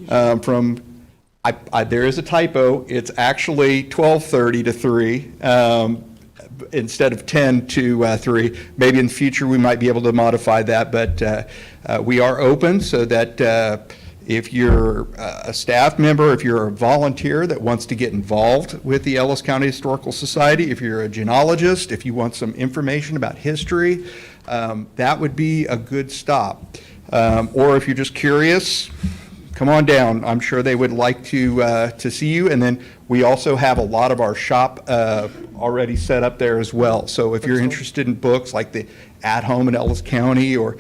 There is a typo. It's actually 12:30 to 3 instead of 10 to 3. Maybe in the future we might be able to modify that, but we are open so that if you're a staff member, if you're a volunteer that wants to get involved with the Ellis County Historical Society, if you're a genealogist, if you want some information about history, that would be a good stop. Or if you're just curious, come on down. I'm sure they would like to see you. And then we also have a lot of our shop already set up there as well. So if you're interested in books like the At Home in Ellis County or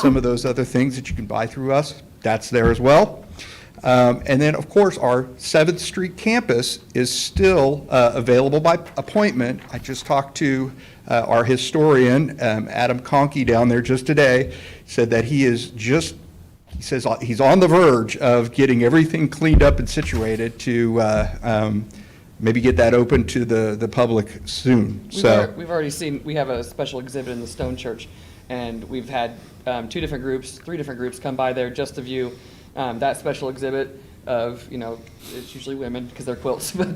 some of those other things that you can buy through us, that's there as well. And then, of course, our 7th Street campus is still available by appointment. I just talked to our historian, Adam Conkey, down there just today. Said that he says he's on the verge of getting everything cleaned up and situated to maybe get that open to the public soon. We've already seen, we have a special exhibit in the Stone Church, and we've had 3 different groups come by there just to view that special exhibit of, it's usually women because they're quilts, but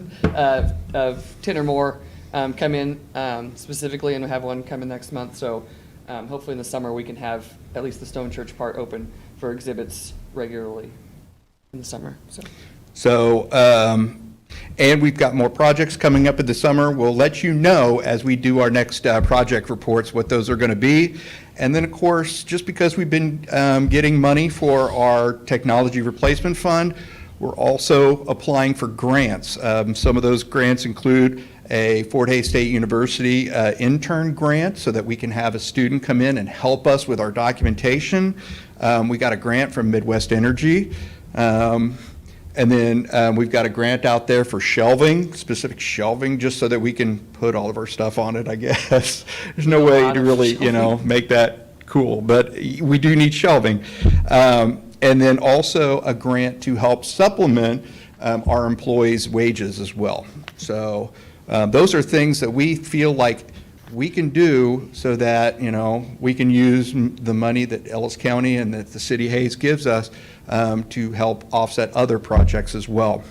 of 10 or more come in specifically, and we have one coming next month. So hopefully in the summer we can have at least the Stone Church part open for exhibits regularly in the summer. And we've got more projects coming up in the summer. We'll let you know as we do our next project reports what those are going to be. And then, of course, just because we've been getting money for our technology replacement fund, we're also applying for grants. Some of those grants include a Fort Hays State University intern grant so that we can have a student come in and help us with our documentation. We got a grant from Midwest Energy. And then we've got a grant out there for shelving, specific shelving, just so that we can put all of our stuff on it, I guess. There's no way to really, make that cool, but we do need shelving. And then also a grant to help supplement our employees' wages as well. So those are things that we feel like we can do so that, we can use the money that Ellis County and that the City of Hays gives us to help offset other projects as well.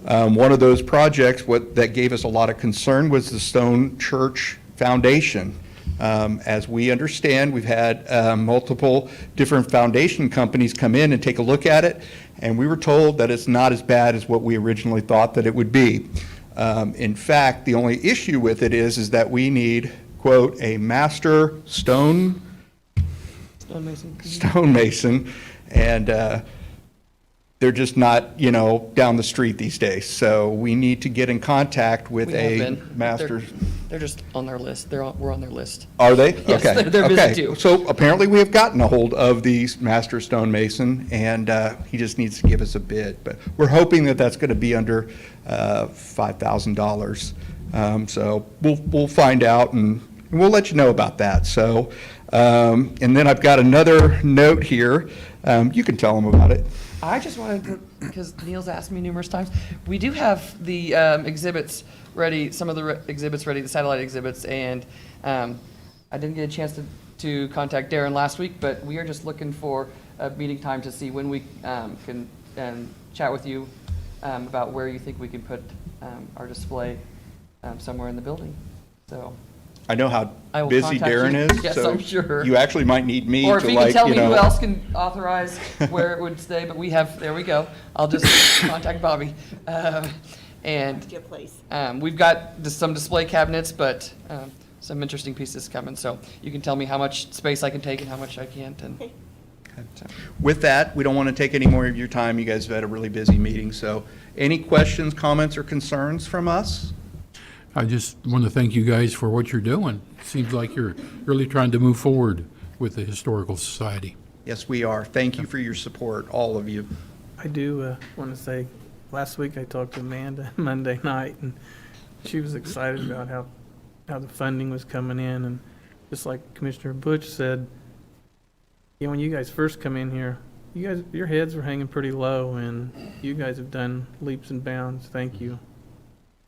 One of those projects that gave us a lot of concern was the Stone Church Foundation. As we understand, we've had multiple different foundation companies come in and take a look at it, and we were told that it's not as bad as what we originally thought that it would be. In fact, the only issue with it is that we need, quote, a master stonemason, and they're just not, down the street these days. So we need to get in contact with We have a been. master. They're just on their list. We're on their list. Are they? Yes, Okay. they're busy Okay. too. So apparently we have gotten a hold of the master stonemason, and he just needs to give us a bid. But we're hoping that that's going to be under $5,000. So we'll find out, and we'll let you know about that. So, and then I've got another note here. You can tell them about it. I just wanted to, because Neil's asked me numerous times, we do have the exhibits ready, some of the exhibits ready, the satellite exhibits, and I didn't get a chance to contact Darren last week, but we are just looking for a meeting time to see when we can chat with you about where you think we can put our display somewhere in the building. So, I know how I will busy contact Darren you. is. Yes, so I'm sure. You actually might need me or if to, you can tell me who know. else can authorize where it would stay, but there we go. I'll just contact Bobby. And Get place. we've got some display cabinets, but some interesting pieces coming. So you can tell me how much space I can take and how much I can't. And Okay. With that, we don't want to take any more of your time. You guys have had a really busy meeting. So any questions, comments, or concerns from us? I just want to thank you guys for what you're doing. Seems like you're really trying to move forward with the Historical Society. Yes, we are. Thank you for your support, all of you. I do want to say, last week I talked to Amanda Monday night, and she was excited about how the funding was coming in. And just like Commissioner Butch said, when you guys first come in here, your heads were hanging pretty low, and you guys have done leaps and bounds. Thank you.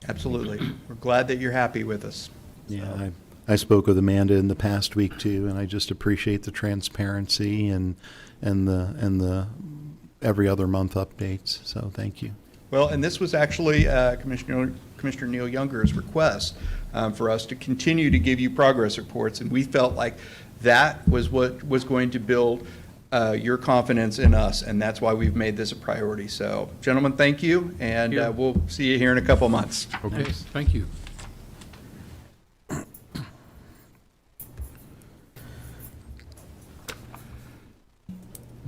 Absolutely. We're glad that you're happy with us. Yeah, I spoke with Amanda in the past week too, and I just appreciate the transparency and the every other month updates. So thank you. Well, and this was actually Commissioner Neil Younger's request for us to continue to give you progress reports, and we felt like that was what was going to build your confidence in us, and that's why we've made this a priority. So, gentlemen, thank you, and we'll see you here in a couple months. Okay, thank you.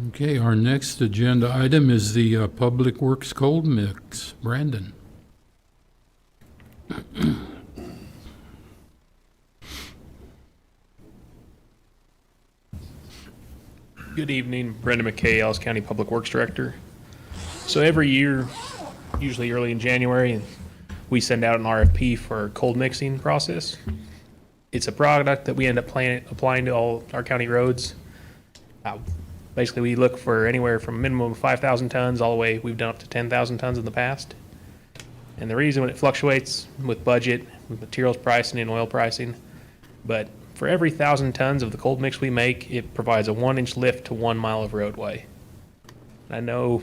Okay, our next agenda item is the Public Works Cold Mix. Brandon. Good evening, Brendan McKay, Ellis County Public Works Director. So every year, usually early in January, we send out an RFP for cold mixing process. It's a product that we end up applying to all our county roads. Basically, we look for anywhere from a minimum of 5,000 tons all the way, we've done up to 10,000 tons in the past. And the reason it fluctuates with budget, with materials pricing and oil pricing, but for every 1,000 tons of the cold mix we make, it provides a 1-inch lift to 1 mile of roadway. I know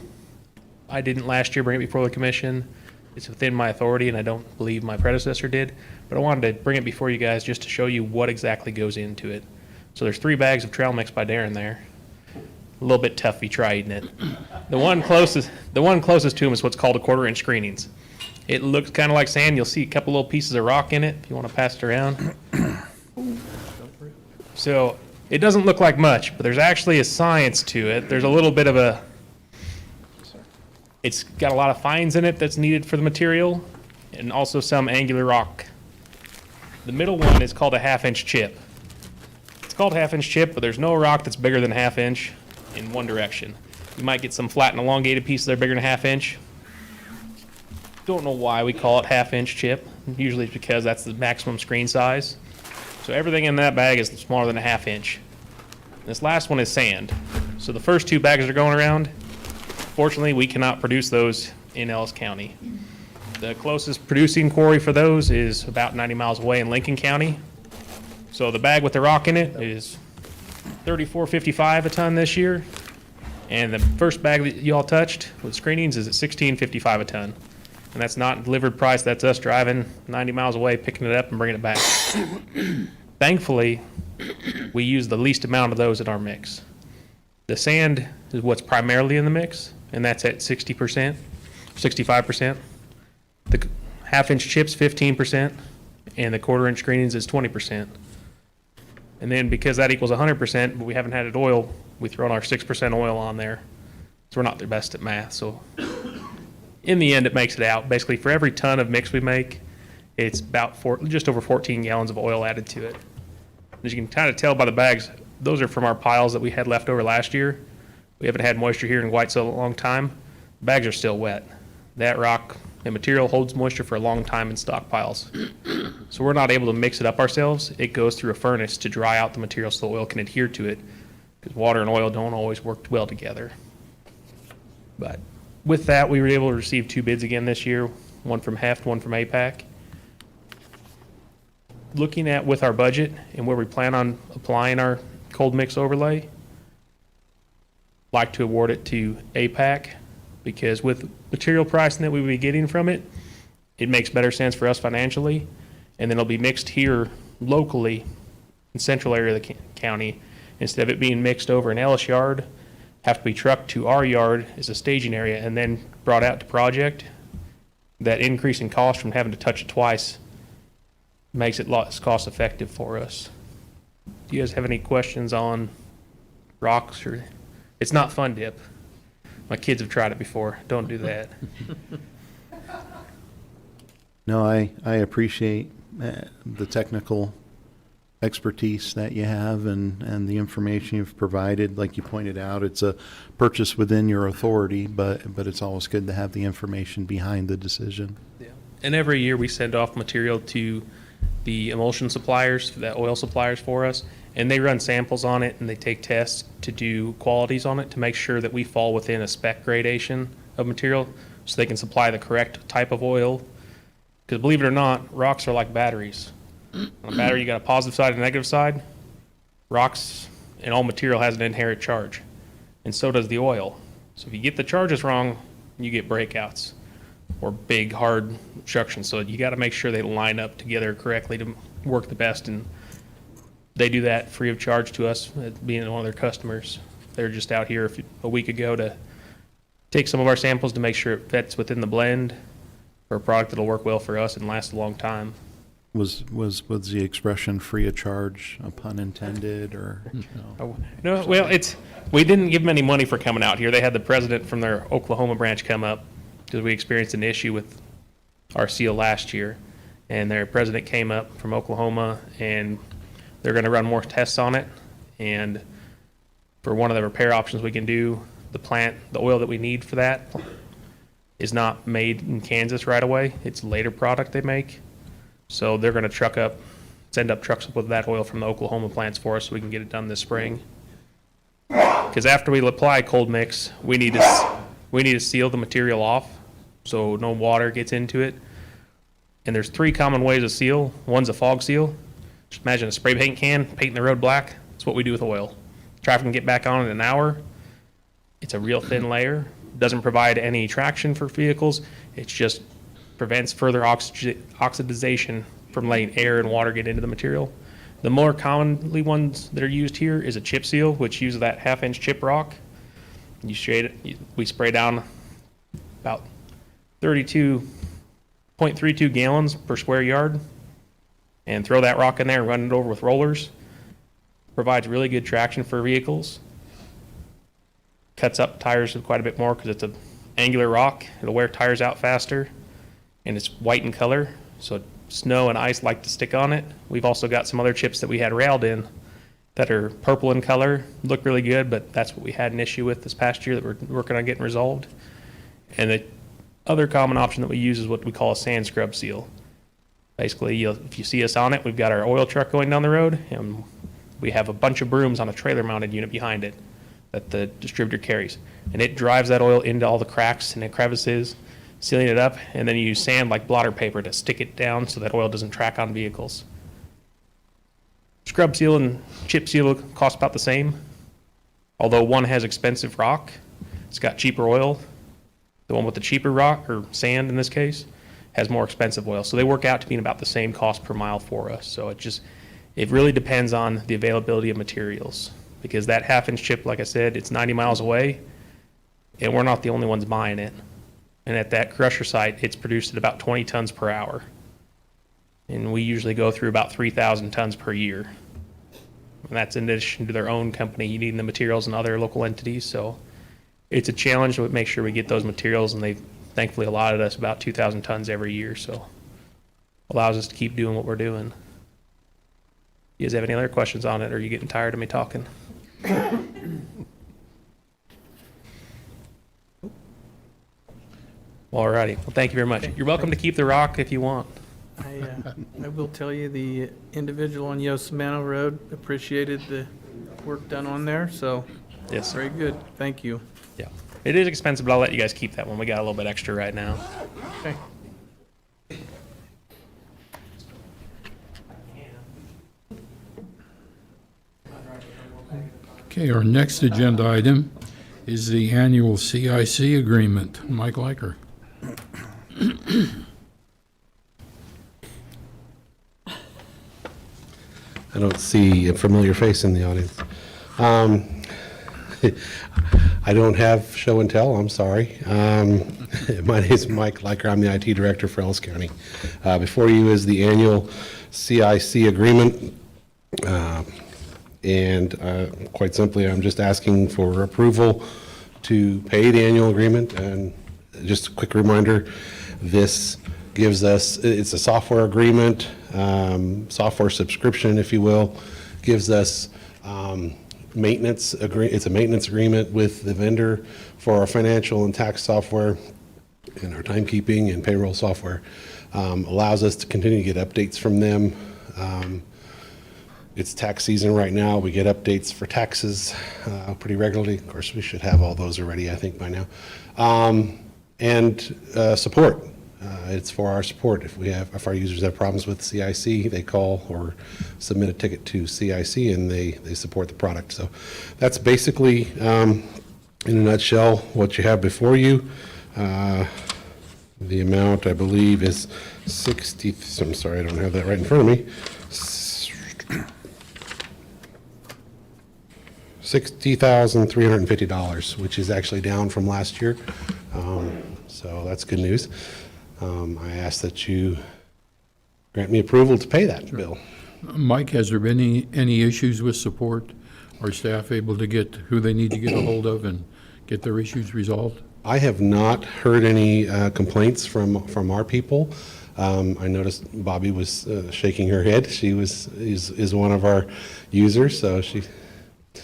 I didn't last year bring it before the commission. It's within my authority, and I don't believe my predecessor did. But I wanted to bring it before you guys just to show you what exactly goes into it. So there's 3 bags of trail mix by Darren there. A little bit tough if you try eating it. The one closest to him is what's called a 1/4-inch screenings. It looks kind of like sand. You'll see a couple little pieces of rock in it if you want to pass it around. So it doesn't look like much, but there's actually a science to it. There's a little bit of it's got a lot of fines in it that's needed for the material, and also some angular rock. The middle one is called a 1/2-inch chip. It's called 1/2-inch chip, but there's no rock that's bigger than 1/2 inch in one direction. You might get some flat and elongated pieces that are bigger than 1/2 inch. Don't know why we call it 1/2-inch chip. Usually it's because that's the maximum screen size. So everything in that bag is smaller than 1/2 inch. This last one is sand. So the first 2 bags that are going around, fortunately, we cannot produce those in Ellis County. The closest producing quarry for those is about 90 miles away in Lincoln County. So the bag with the rock in it is $34.55 a ton this year. And the first bag that you all touched with screenings is at $16.55 a ton. And that's not delivered price, that's us driving 90 miles away, picking it up and bringing it back. Thankfully, we use the least amount of those in our mix. The sand is what's primarily in the mix, and that's at 60%, 65%. The half-inch chips, 15%, and the quarter-inch screenings is 20%. And then because that equals 100%, but we haven't had it oil, we throw in our 6% oil on there. So we're not the best at math, so in the end, it makes it out. Basically, for every ton of mix we make, it's about just over 14 gallons of oil added to it. As you can kind of tell by the bags, those are from our piles that we had left over last year. We haven't had moisture here in quite so long time. The bags are still wet. That rock and material holds moisture for a long time in stockpiles. So we're not able to mix it up ourselves. It goes through a furnace to dry out the material so the oil can adhere to it, because water and oil don't always work well together. But with that, we were able to receive 2 bids again this year, one from Heft, one from APAC. Looking at with our budget and where we plan on applying our cold mix overlay, like to award it to APAC, because with material pricing that we would be getting from it, it makes better sense for us financially, and then it'll be mixed here locally in central area of the county, instead of it being mixed over in Ellis Yard, have to be trucked to our yard as a staging area and then brought out to project. That increase in cost from having to touch it twice makes it less cost effective for us. Do you guys have any questions on rocks? Or it's not fun dip. My kids have tried it before. Don't do that. No, I appreciate the technical expertise that you have and the information you've provided. Like you pointed out, it's a purchase within your authority, but it's always good to have the information behind the decision. Yeah. And every year we send off material to the emulsion suppliers, the oil suppliers for us, and they run samples on it and they take tests to do qualities on it to make sure that we fall within a spec gradation of material so they can supply the correct type of oil. Because believe it or not, rocks are like batteries. On a battery, you got a positive side and a negative side. Rocks and all material has an inherent charge, and so does the oil. So if you get the charges wrong, you get breakouts or big, hard obstructions. So you got to make sure they line up together correctly to work the best, and they do that free of charge to us, being one of their customers. They're just out here a week ago to take some of our samples to make sure it fits within the blend for a product that'll work well for us and last a long time. Was the expression free of charge a pun intended, or? No, well, we didn't give them any money for coming out here. They had the president from their Oklahoma branch come up because we experienced an issue with our seal last year, and their president came up from Oklahoma, and they're going to run more tests on it. And for one of the repair options we can do, the oil that we need for that is not made in Kansas right away. It's a later product they make. So they're going to send up trucks with that oil from the Oklahoma plants for us so we can get it done this spring. Because after we apply cold mix, we need to seal the material off so no water gets into it. And there's 3 common ways to seal. One's a fog seal. Just imagine a spray paint can, painting the road black. That's what we do with oil. Traffic can get back on in an hour. It's a real thin layer. Doesn't provide any traction for vehicles. It's just prevents further oxidization from letting air and water get into the material. The more commonly ones that are used here is a chip seal, which uses that half-inch chip rock. We spray down about 32.32 gallons per square yard and throw that rock in there and run it over with rollers. Provides really good traction for vehicles. Cuts up tires quite a bit more because it's an angular rock. It'll wear tires out faster. And it's white in color, so snow and ice like to stick on it. We've also got some other chips that we had railed in that are purple in color, look really good, but that's what we had an issue with this past year that we're working on getting resolved. And the other common option that we use is what we call a sand scrub seal. Basically, if you see us on it, we've got our oil truck going down the road, and we have a bunch of brooms on a trailer-mounted unit behind it that the distributor carries. And it drives that oil into all the cracks and the crevices, sealing it up, and then you use sand like blotter paper to stick it down so that oil doesn't track on vehicles. Scrub seal and chip seal cost about the same, although one has expensive rock. It's got cheaper oil. The one with the cheaper rock, or sand in this case, has more expensive oil. So they work out to being about the same cost per mile for us. So it really depends on the availability of materials, because that half-inch chip, like I said, it's 90 miles away, and we're not the only ones buying it. And at that crusher site, it's produced at about 20 tons per hour. And we usually go through about 3,000 tons per year. And that's in addition to their own company needing the materials and other local entities. So it's a challenge to make sure we get those materials, and they've thankfully allotted us about 2,000 tons every year. So allows us to keep doing what we're doing. You guys have any other questions on it, or are you getting tired of me talking? Alrighty, well, thank you very much. You're welcome to keep the rock if you want. I will tell you, the individual on Yosemite Road appreciated the work done on there, so Yes, very good. Thank you. yeah. It is expensive, but I'll let you guys keep that one. We got a little bit extra right now. Okay. Okay, our next agenda item is the Annual CIC Agreement. Mike Liker. I don't see a familiar face in the audience. I don't have show and tell, I'm sorry. My name is Mike Liker, I'm the IT Director for Ellis County. Before you is the Annual CIC Agreement. And quite simply, I'm just asking for approval to pay the annual agreement. And just a quick reminder, this gives us, it's a software agreement, software subscription, if you will, gives us maintenance, it's a maintenance agreement with the vendor for our financial and tax software and our timekeeping and payroll software. Allows us to continue to get updates from them. It's tax season right now. We get updates for taxes pretty regularly. Of course, we should have all those already, I think, by now. And support. It's for our support. If our users have problems with CIC, they call or submit a ticket to CIC, and they support the product. So that's basically, in a nutshell, what you have before you. The amount, I believe, is 60. I'm sorry, I don't have that right in front of me. $60,350, which is actually down from last year. So that's good news. I ask that you grant me approval to pay that bill. Mike, has there been any issues with support? Are staff able to get who they need to get a hold of and get their issues resolved? I have not heard any complaints from our people. I noticed Bobby was shaking her head. She is one of our users, so she.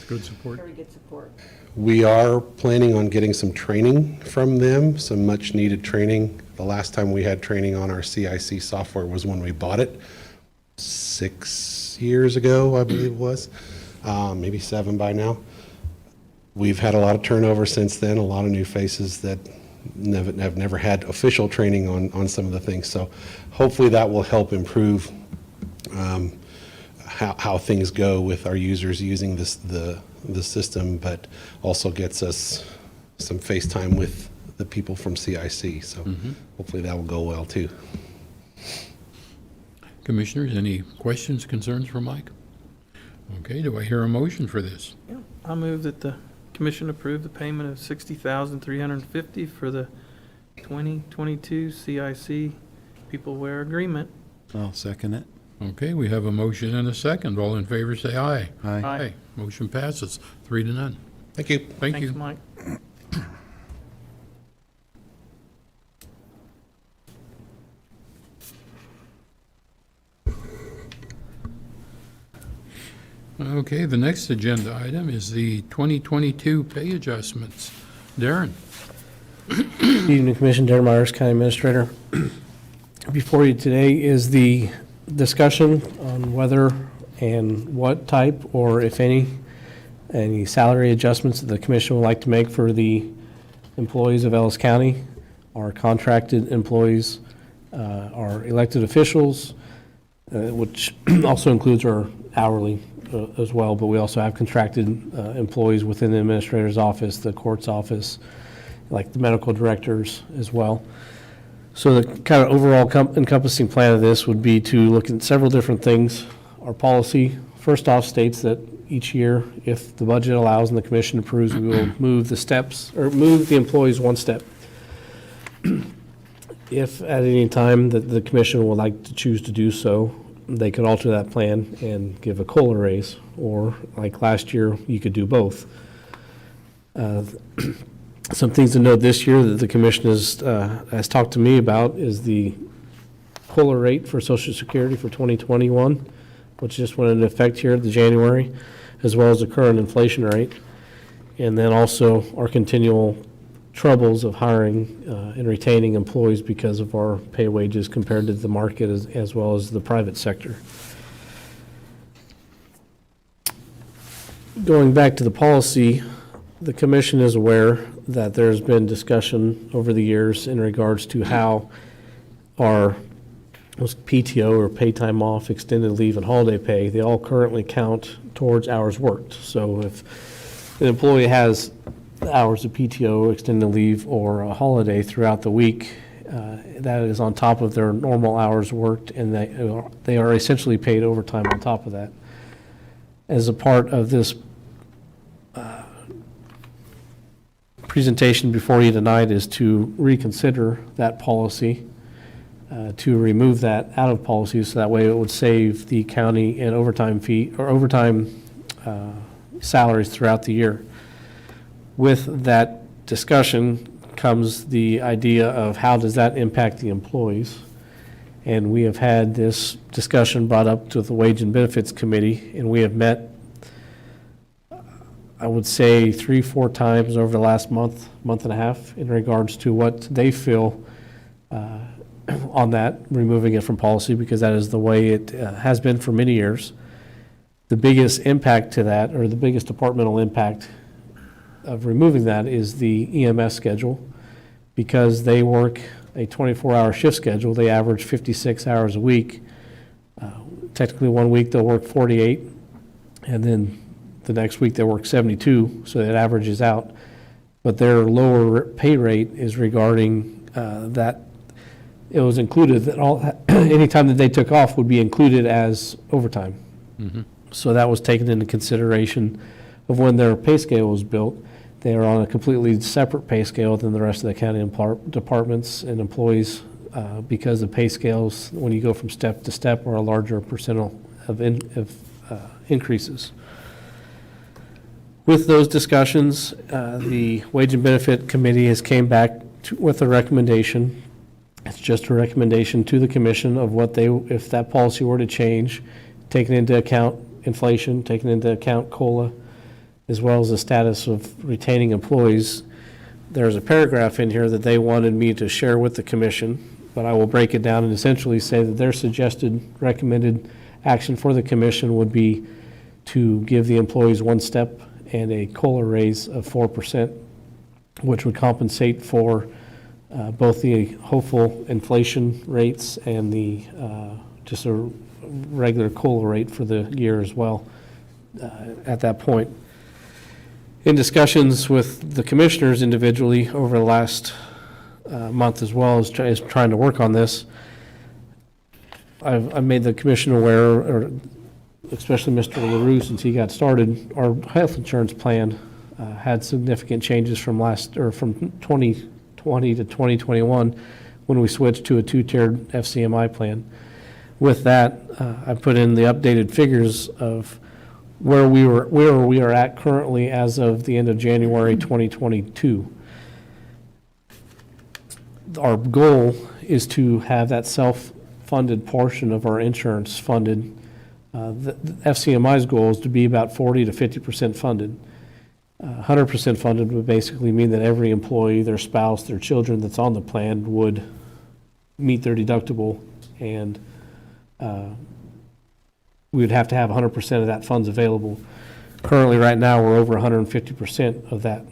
Good support? Very good support. We are planning on getting some training from them, some much needed training. The last time we had training on our CIC software was when we bought it 6 years ago, I believe it was, maybe 7 by now. We've had a lot of turnover since then, a lot of new faces that have never had official training on some of the things. So hopefully that will help improve how things go with our users using the system, but also gets us some face time with the people from CIC. So hopefully that will go well too. Commissioners, any questions, concerns for Mike? Okay, do I hear a motion for this? Yeah, I move that the commission approve the payment of $60,350 for the 2022 CIC Peopleware Agreement. I'll second it. Okay, we have a motion and a second. All in favor, say aye. Aye. Aye. Motion passes 3-0. Thank you. Thank Thanks, you. Mike. Okay, the next agenda item is the 2022 pay adjustments. Darren? Good evening, Commission. Darren Myers, County Administrator. Before you today is the discussion on whether and what type, or if any salary adjustments that the Commission would like to make for the employees of Ellis County, our contracted employees, our elected officials, which also includes our hourly as well, but we also have contracted employees within the administrator's office, the court's office, like the medical directors as well. So the kind of overall encompassing plan of this would be to look at several different things. Our policy, first off, states that each year, if the budget allows and the commission approves, we will move the steps, or move the employees one step. If at any time that the commission would like to choose to do so, they could alter that plan and give a COLA raise, or like last year, you could do both. Some things to note this year that the commission has talked to me about is the COLA rate for Social Security for 2021, which just went into effect here at the January, as well as the current inflation rate. And then also our continual troubles of hiring and retaining employees because of our pay wages compared to the market as well as the private sector. Going back to the policy, the commission is aware that there's been discussion over the years in regards to how our PTO or paid time off, extended leave, and holiday pay, they all currently count towards hours worked. So if an employee has hours of PTO, extended leave, or a holiday throughout the week, that is on top of their normal hours worked, and they are essentially paid overtime on top of that. As a part of this presentation before you tonight is to reconsider that policy, to remove that out of policy, so that way it would save the county an overtime fee or overtime salaries throughout the year. With that discussion comes the idea of how does that impact the employees? And we have had this discussion brought up to the Wage and Benefits Committee, and we have met, I would say, 3-4 times over the last month and a half in regards to what they feel on that, removing it from policy, because that is the way it has been for many years. The biggest impact to that, or the biggest departmental impact of removing that, is the EMS schedule. Because they work a 24-hour shift schedule, they average 56 hours a week. Technically, one week they'll work 48, and then the next week they work 72, so it averages out. But their lower pay rate is regarding that it was included that any time that they took off would be included as overtime. Mm-hmm. So that was taken into consideration of when their pay scale was built. They are on a completely separate pay scale than the rest of the county departments and employees because the pay scales, when you go from step to step, are a larger percent of increases. With those discussions, the Wage and Benefit Committee has came back with a recommendation. It's just a recommendation to the commission of what they, if that policy were to change, taking into account inflation, taking into account COLA, as well as the status of retaining employees. There's a paragraph in here that they wanted me to share with the commission, but I will break it down and essentially say that their suggested recommended action for the commission would be to give the employees one step and a COLA raise of 4%, which would compensate for both the hopeful inflation rates and the just a regular COLA rate for the year as well at that point. In discussions with the commissioners individually over the last month as well as trying to work on this, I've made the commission aware, or especially Mr. LaRue, since he got started, our health insurance plan had significant changes from 2020 to 2021 when we switched to a two-tiered FCMI plan. With that, I put in the updated figures of where we are at currently as of the end of January 2022. Our goal is to have that self-funded portion of our insurance funded. The FCMI's goal is to be about 40 to 50% funded. 100% funded would basically mean that every employee, their spouse, their children that's on the plan would meet their deductible, and we would have to have 100% of that funds available. Currently, right now, we're over 150% of that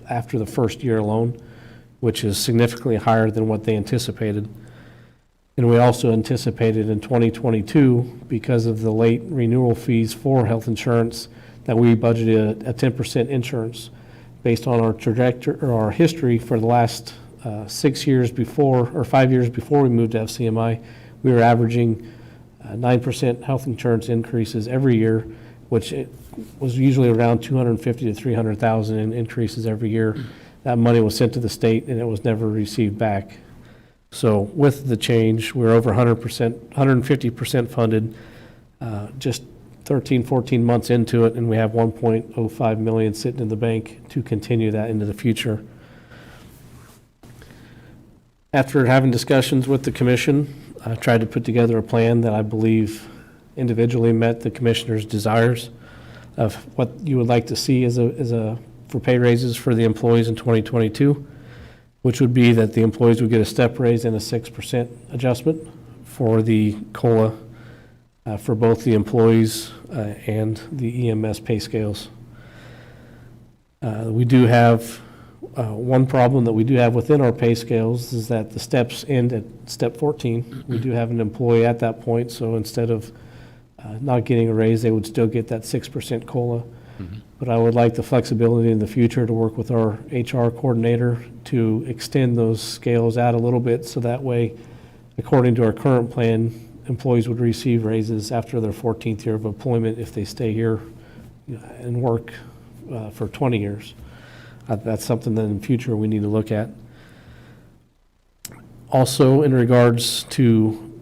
after the first year alone, which is significantly higher than what they anticipated. And we also anticipated in 2022, because of the late renewal fees for health insurance, that we budgeted a 10% insurance based on our trajectory or our history for the last 6 years before, or 5 years before we moved to FCMI. We were averaging 9% health insurance increases every year, which it was usually around 250 to 300,000 in increases every year. That money was sent to the state and it was never received back. So with the change, we're over 100%, 150% funded, just 13, 14 months into it, and we have 1.05 million sitting in the bank to continue that into the future. After having discussions with the commission, I tried to put together a plan that I believe individually met the commissioner's desires of what you would like to see for pay raises for the employees in 2022, which would be that the employees would get a step raise and a 6% adjustment for the COLA for both the employees and the EMS pay scales. We do have one problem that we do have within our pay scales is that the steps end at step 14. We do have an employee at that point, so instead of not getting a raise, they would still get that 6% COLA. But I would like the flexibility in the future to work with our HR coordinator to extend those scales out a little bit, so that way, according to our current plan, employees would receive raises after their 14th year of employment if they stay here and work for 20 years. That's something that in the future we need to look at. Also, in regards to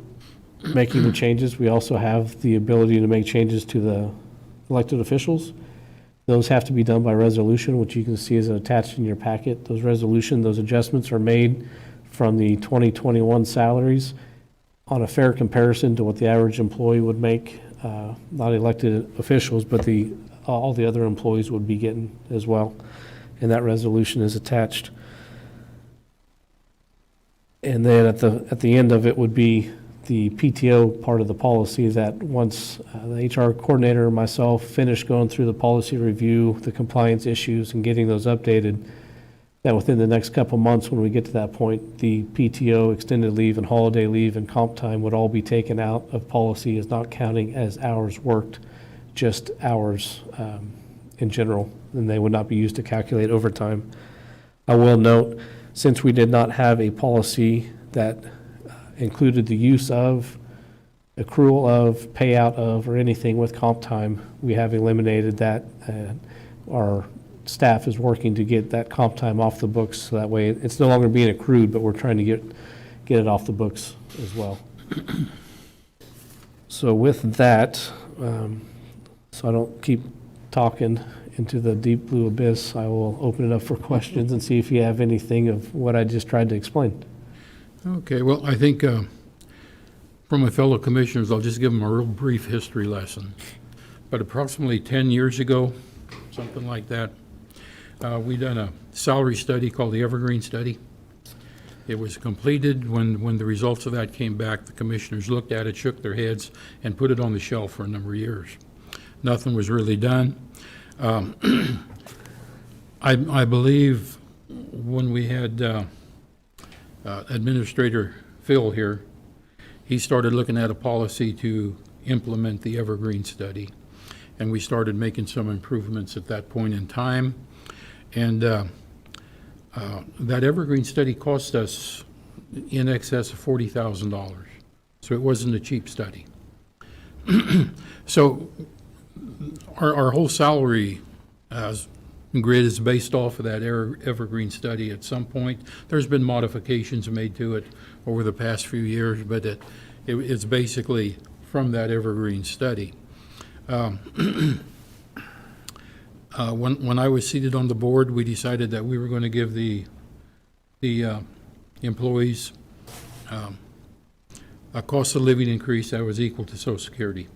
making the changes, we also have the ability to make changes to the elected officials. Those have to be done by resolution, which you can see is attached in your packet. Those adjustments are made from the 2021 salaries on a fair comparison to what the average employee would make, not elected officials, but all the other employees would be getting as well. And that resolution is attached. And then at the end of it would be the PTO part of the policy that once the HR coordinator and myself finish going through the policy review, the compliance issues, and getting those updated, that within the next couple months, when we get to that point, the PTO, extended leave, and holiday leave, and comp time would all be taken out of policy as not counting as hours worked, just hours in general, and they would not be used to calculate overtime. I will note, since we did not have a policy that included the use of, accrual of, payout of, or anything with comp time, we have eliminated that. Our staff is working to get that comp time off the books, so that way it's no longer being accrued, but we're trying to get it off the books as well. So with that, so I don't keep talking into the deep blue abyss, I will open it up for questions and see if you have anything of what I just tried to explain. Okay, well, I think from my fellow commissioners, I'll just give them a real brief history lesson. But approximately 10 years ago, something like that, we done a salary study called the Evergreen Study. It was completed. When the results of that came back, the commissioners looked at it, shook their heads, and put it on the shelf for a number of years. Nothing was really done. I believe when we had Administrator Phil here, he started looking at a policy to implement the Evergreen Study, and we started making some improvements at that point in time. And that Evergreen Study cost us in excess of $40,000, so it wasn't a cheap study. So our whole salary grid is based off of that Evergreen Study at some point. There's been modifications made to it over the past few years, but it's basically from that Evergreen Study. When I was seated on the board, we decided that we were going to give the employees a cost of living increase that was equal to Social Security,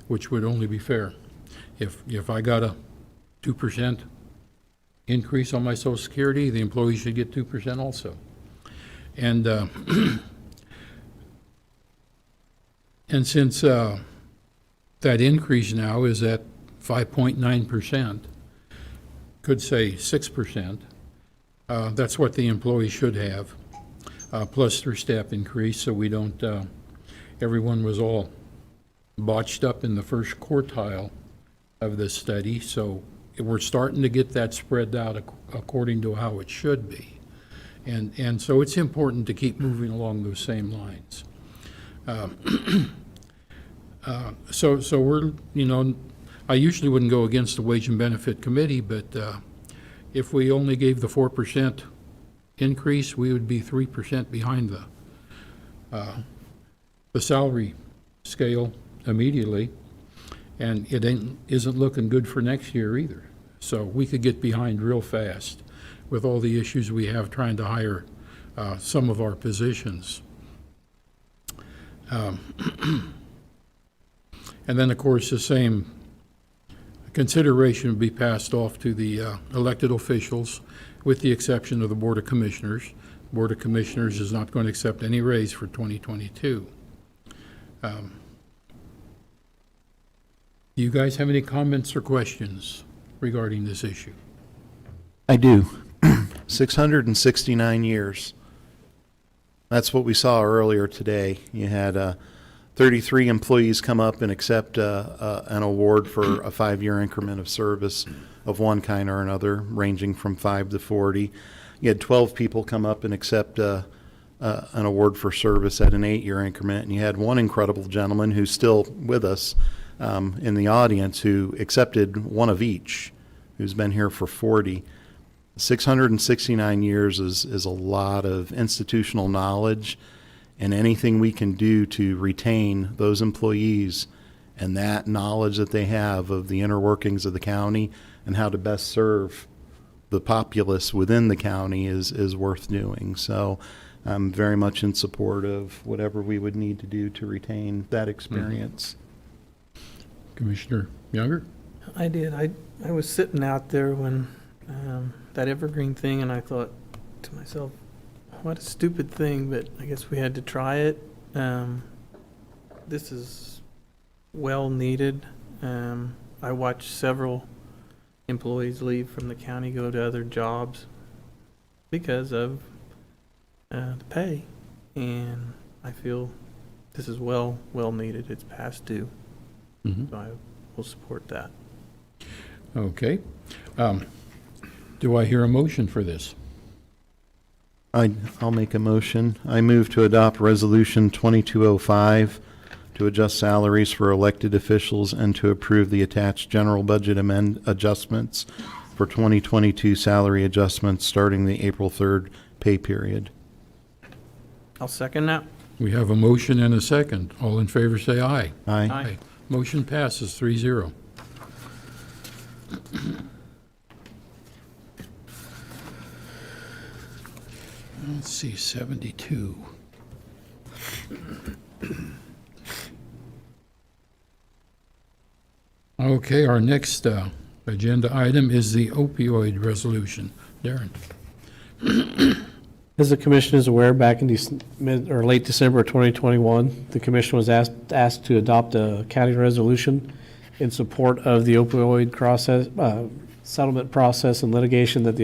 which would only be fair. If I got a 2% increase on my Social Security, the employees should get 2% also. And and since that increase now is at 5.9%, could say 6%, that's what the employee should have, plus their step increase, so we don't, everyone was all botched up in the first quartile of this study, so we're starting to get that spread out according to how it should be. And so it's important to keep moving along those same lines. So we're, I usually wouldn't go against the Wage and Benefit Committee, but if we only gave the 4% increase, we would be 3% behind the salary scale immediately, and it isn't looking good for next year either. So we could get behind real fast with all the issues we have trying to hire some of our positions. And then, of course, the same consideration would be passed off to the elected officials, with the exception of the Board of Commissioners. Board of Commissioners is not going to accept any raise for 2022. Do you guys have any comments or questions regarding this issue? I do. 669 years. That's what we saw earlier today. You had 33 employees come up and accept an award for a 5-year increment of service of one kind or another, ranging from 5 to 40. You had 12 people come up and accept an award for service at an 8-year increment, and you had one incredible gentleman who's still with us in the audience who accepted one of each, who's been here for 40. 669 years is a lot of institutional knowledge, and anything we can do to retain those employees and that knowledge that they have of the inner workings of the county and how to best serve the populace within the county is worth doing. So I'm very much in support of whatever we would need to do to retain that experience. Commissioner Younger? I did. I was sitting out there when that Evergreen thing, and I thought to myself, what a stupid thing, but I guess we had to try it. This is well needed. I watched several employees leave from the county, go to other jobs because of the pay, and I feel this is well needed. It's past due. So I will support that. Okay. Do I hear a motion for this? I'll make a motion. I move to adopt Resolution 2205 to adjust salaries for elected officials and to approve the attached general budget adjustments for 2022 salary adjustments starting the April 3rd pay period. I'll second that. We have a motion and a second. All in favor say aye. Aye. Aye. Motion passes 3-0. Let's see, 72. Okay, our next agenda item is the opioid resolution. Darren? As the commission is aware, back in late December of 2021, the commission was asked to adopt a county resolution in support of the opioid settlement process and litigation that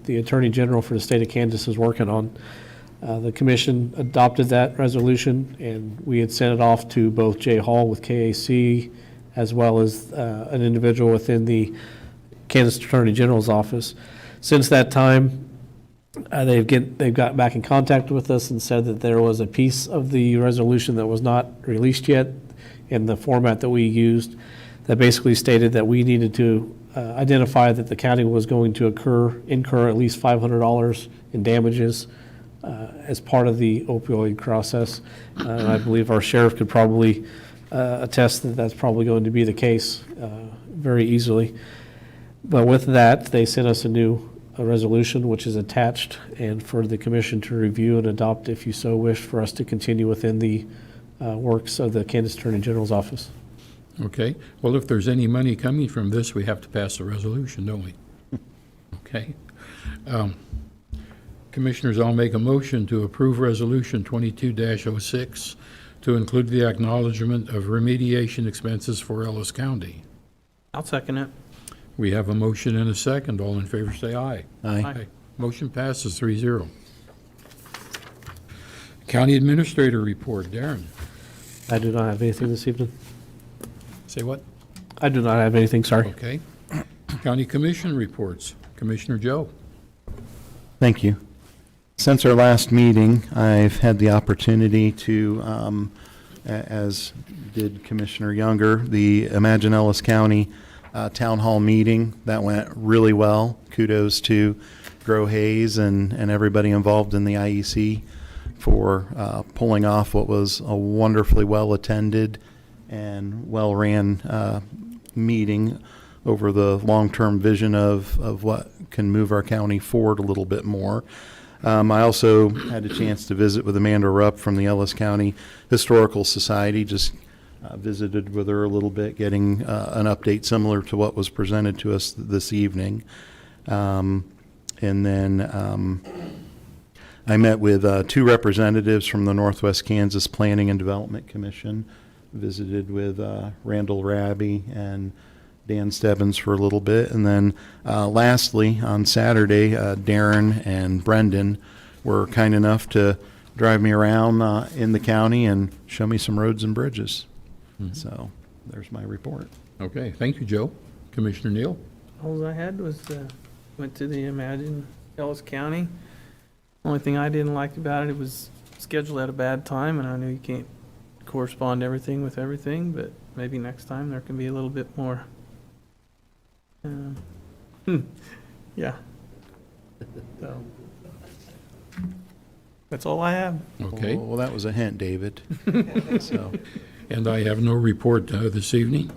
the Attorney General for the state of Kansas is working on. The commission adopted that resolution, and we had sent it off to both Jay Hall with KAC, as well as an individual within the Kansas Attorney General's office. Since that time, they've got back in contact with us and said that there was a piece of the resolution that was not released yet in the format that we used, that basically stated that we needed to identify that the county was going to incur at least $500 in damages as part of the opioid process. And I believe our sheriff could probably attest that that's probably going to be the case very easily. But with that, they sent us a resolution which is attached, and for the commission to review and adopt if you so wish, for us to continue within the works of the Kansas Attorney General's office. Okay. Well, if there's any money coming from this, we have to pass a resolution, don't we? Okay. Commissioners, I'll make a motion to approve Resolution 22-06 to include the acknowledgement of remediation expenses for Ellis County. I'll second it. We have a motion and a second. All in favor say aye. Aye. Motion passes 3-0. County Administrator Report. Darren? I do not have anything this evening. Say what? I do not have anything, sorry. Okay. County Commission Reports. Commissioner Joe? Thank you. Since our last meeting, I've had the opportunity to, as did Commissioner Younger, the Imagine Ellis County Town Hall meeting. That went really well. Kudos to Grow Hayes and everybody involved in the IEC for pulling off what was a wonderfully well-attended and well-ran meeting over the long-term vision of what can move our county forward a little bit more. I also had a chance to visit with Amanda Rupp from the Ellis County Historical Society, just visited with her a little bit, getting an update similar to what was presented to us this evening. And then I met with two representatives from the Northwest Kansas Planning and Development Commission, visited with Randall Raby and Dan Stebbins for a little bit. And then lastly, on Saturday, Darren and Brendan were kind enough to drive me around in the county and show me some roads and bridges. So there's my report. Okay, thank you, Joe. Commissioner Neal? All I had was, went to the Imagine Ellis County. Only thing I didn't like about it was scheduled at a bad time, and I know you can't correspond everything with everything, but maybe next time there can be a little bit more. Yeah. So, that's all I have. Okay. Well, that was a hint, David. So, And I have no report this evening.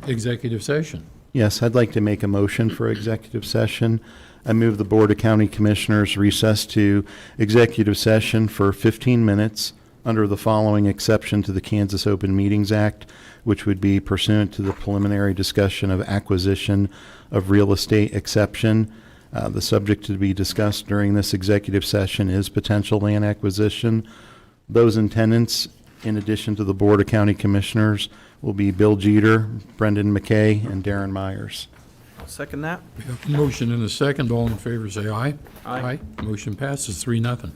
Executive session. yes, I'd like to make a motion for executive session. I move the Board of County Commissioners recess to executive session for 15 minutes under the following exception to the Kansas Open Meetings Act, which would be pursuant to the preliminary discussion of acquisition of real estate exception. The subject to be discussed during this executive session is potential land acquisition. Those in attendance, in addition to the Board of County Commissioners, will be Bill Jeter, Brendan McKay, and Darren Myers. I'll second that. We have a motion and a second. All in favor, say aye. Aye. Motion passes 3-0.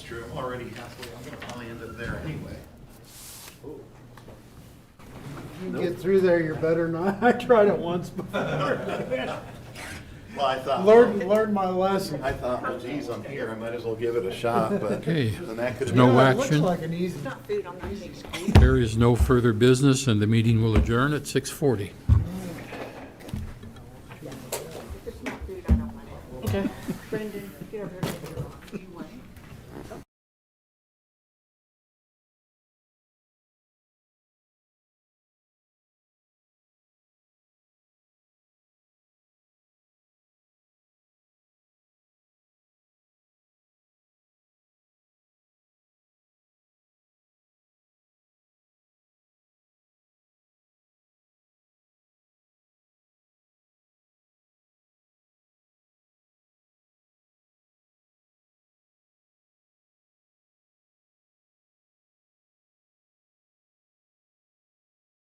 true. I'm already halfway, I'm gonna probably end up there anyway. You get through there, you're better than I tried it once before. Well, I thought. Learned my lesson. I thought, well, geez, I'm here, I might as well give it a shot, but Okay. then that could There's have no been. It looks action. like an easy. Not food, I'm not taking. There is no further business, and the meeting will adjourn at 6:40.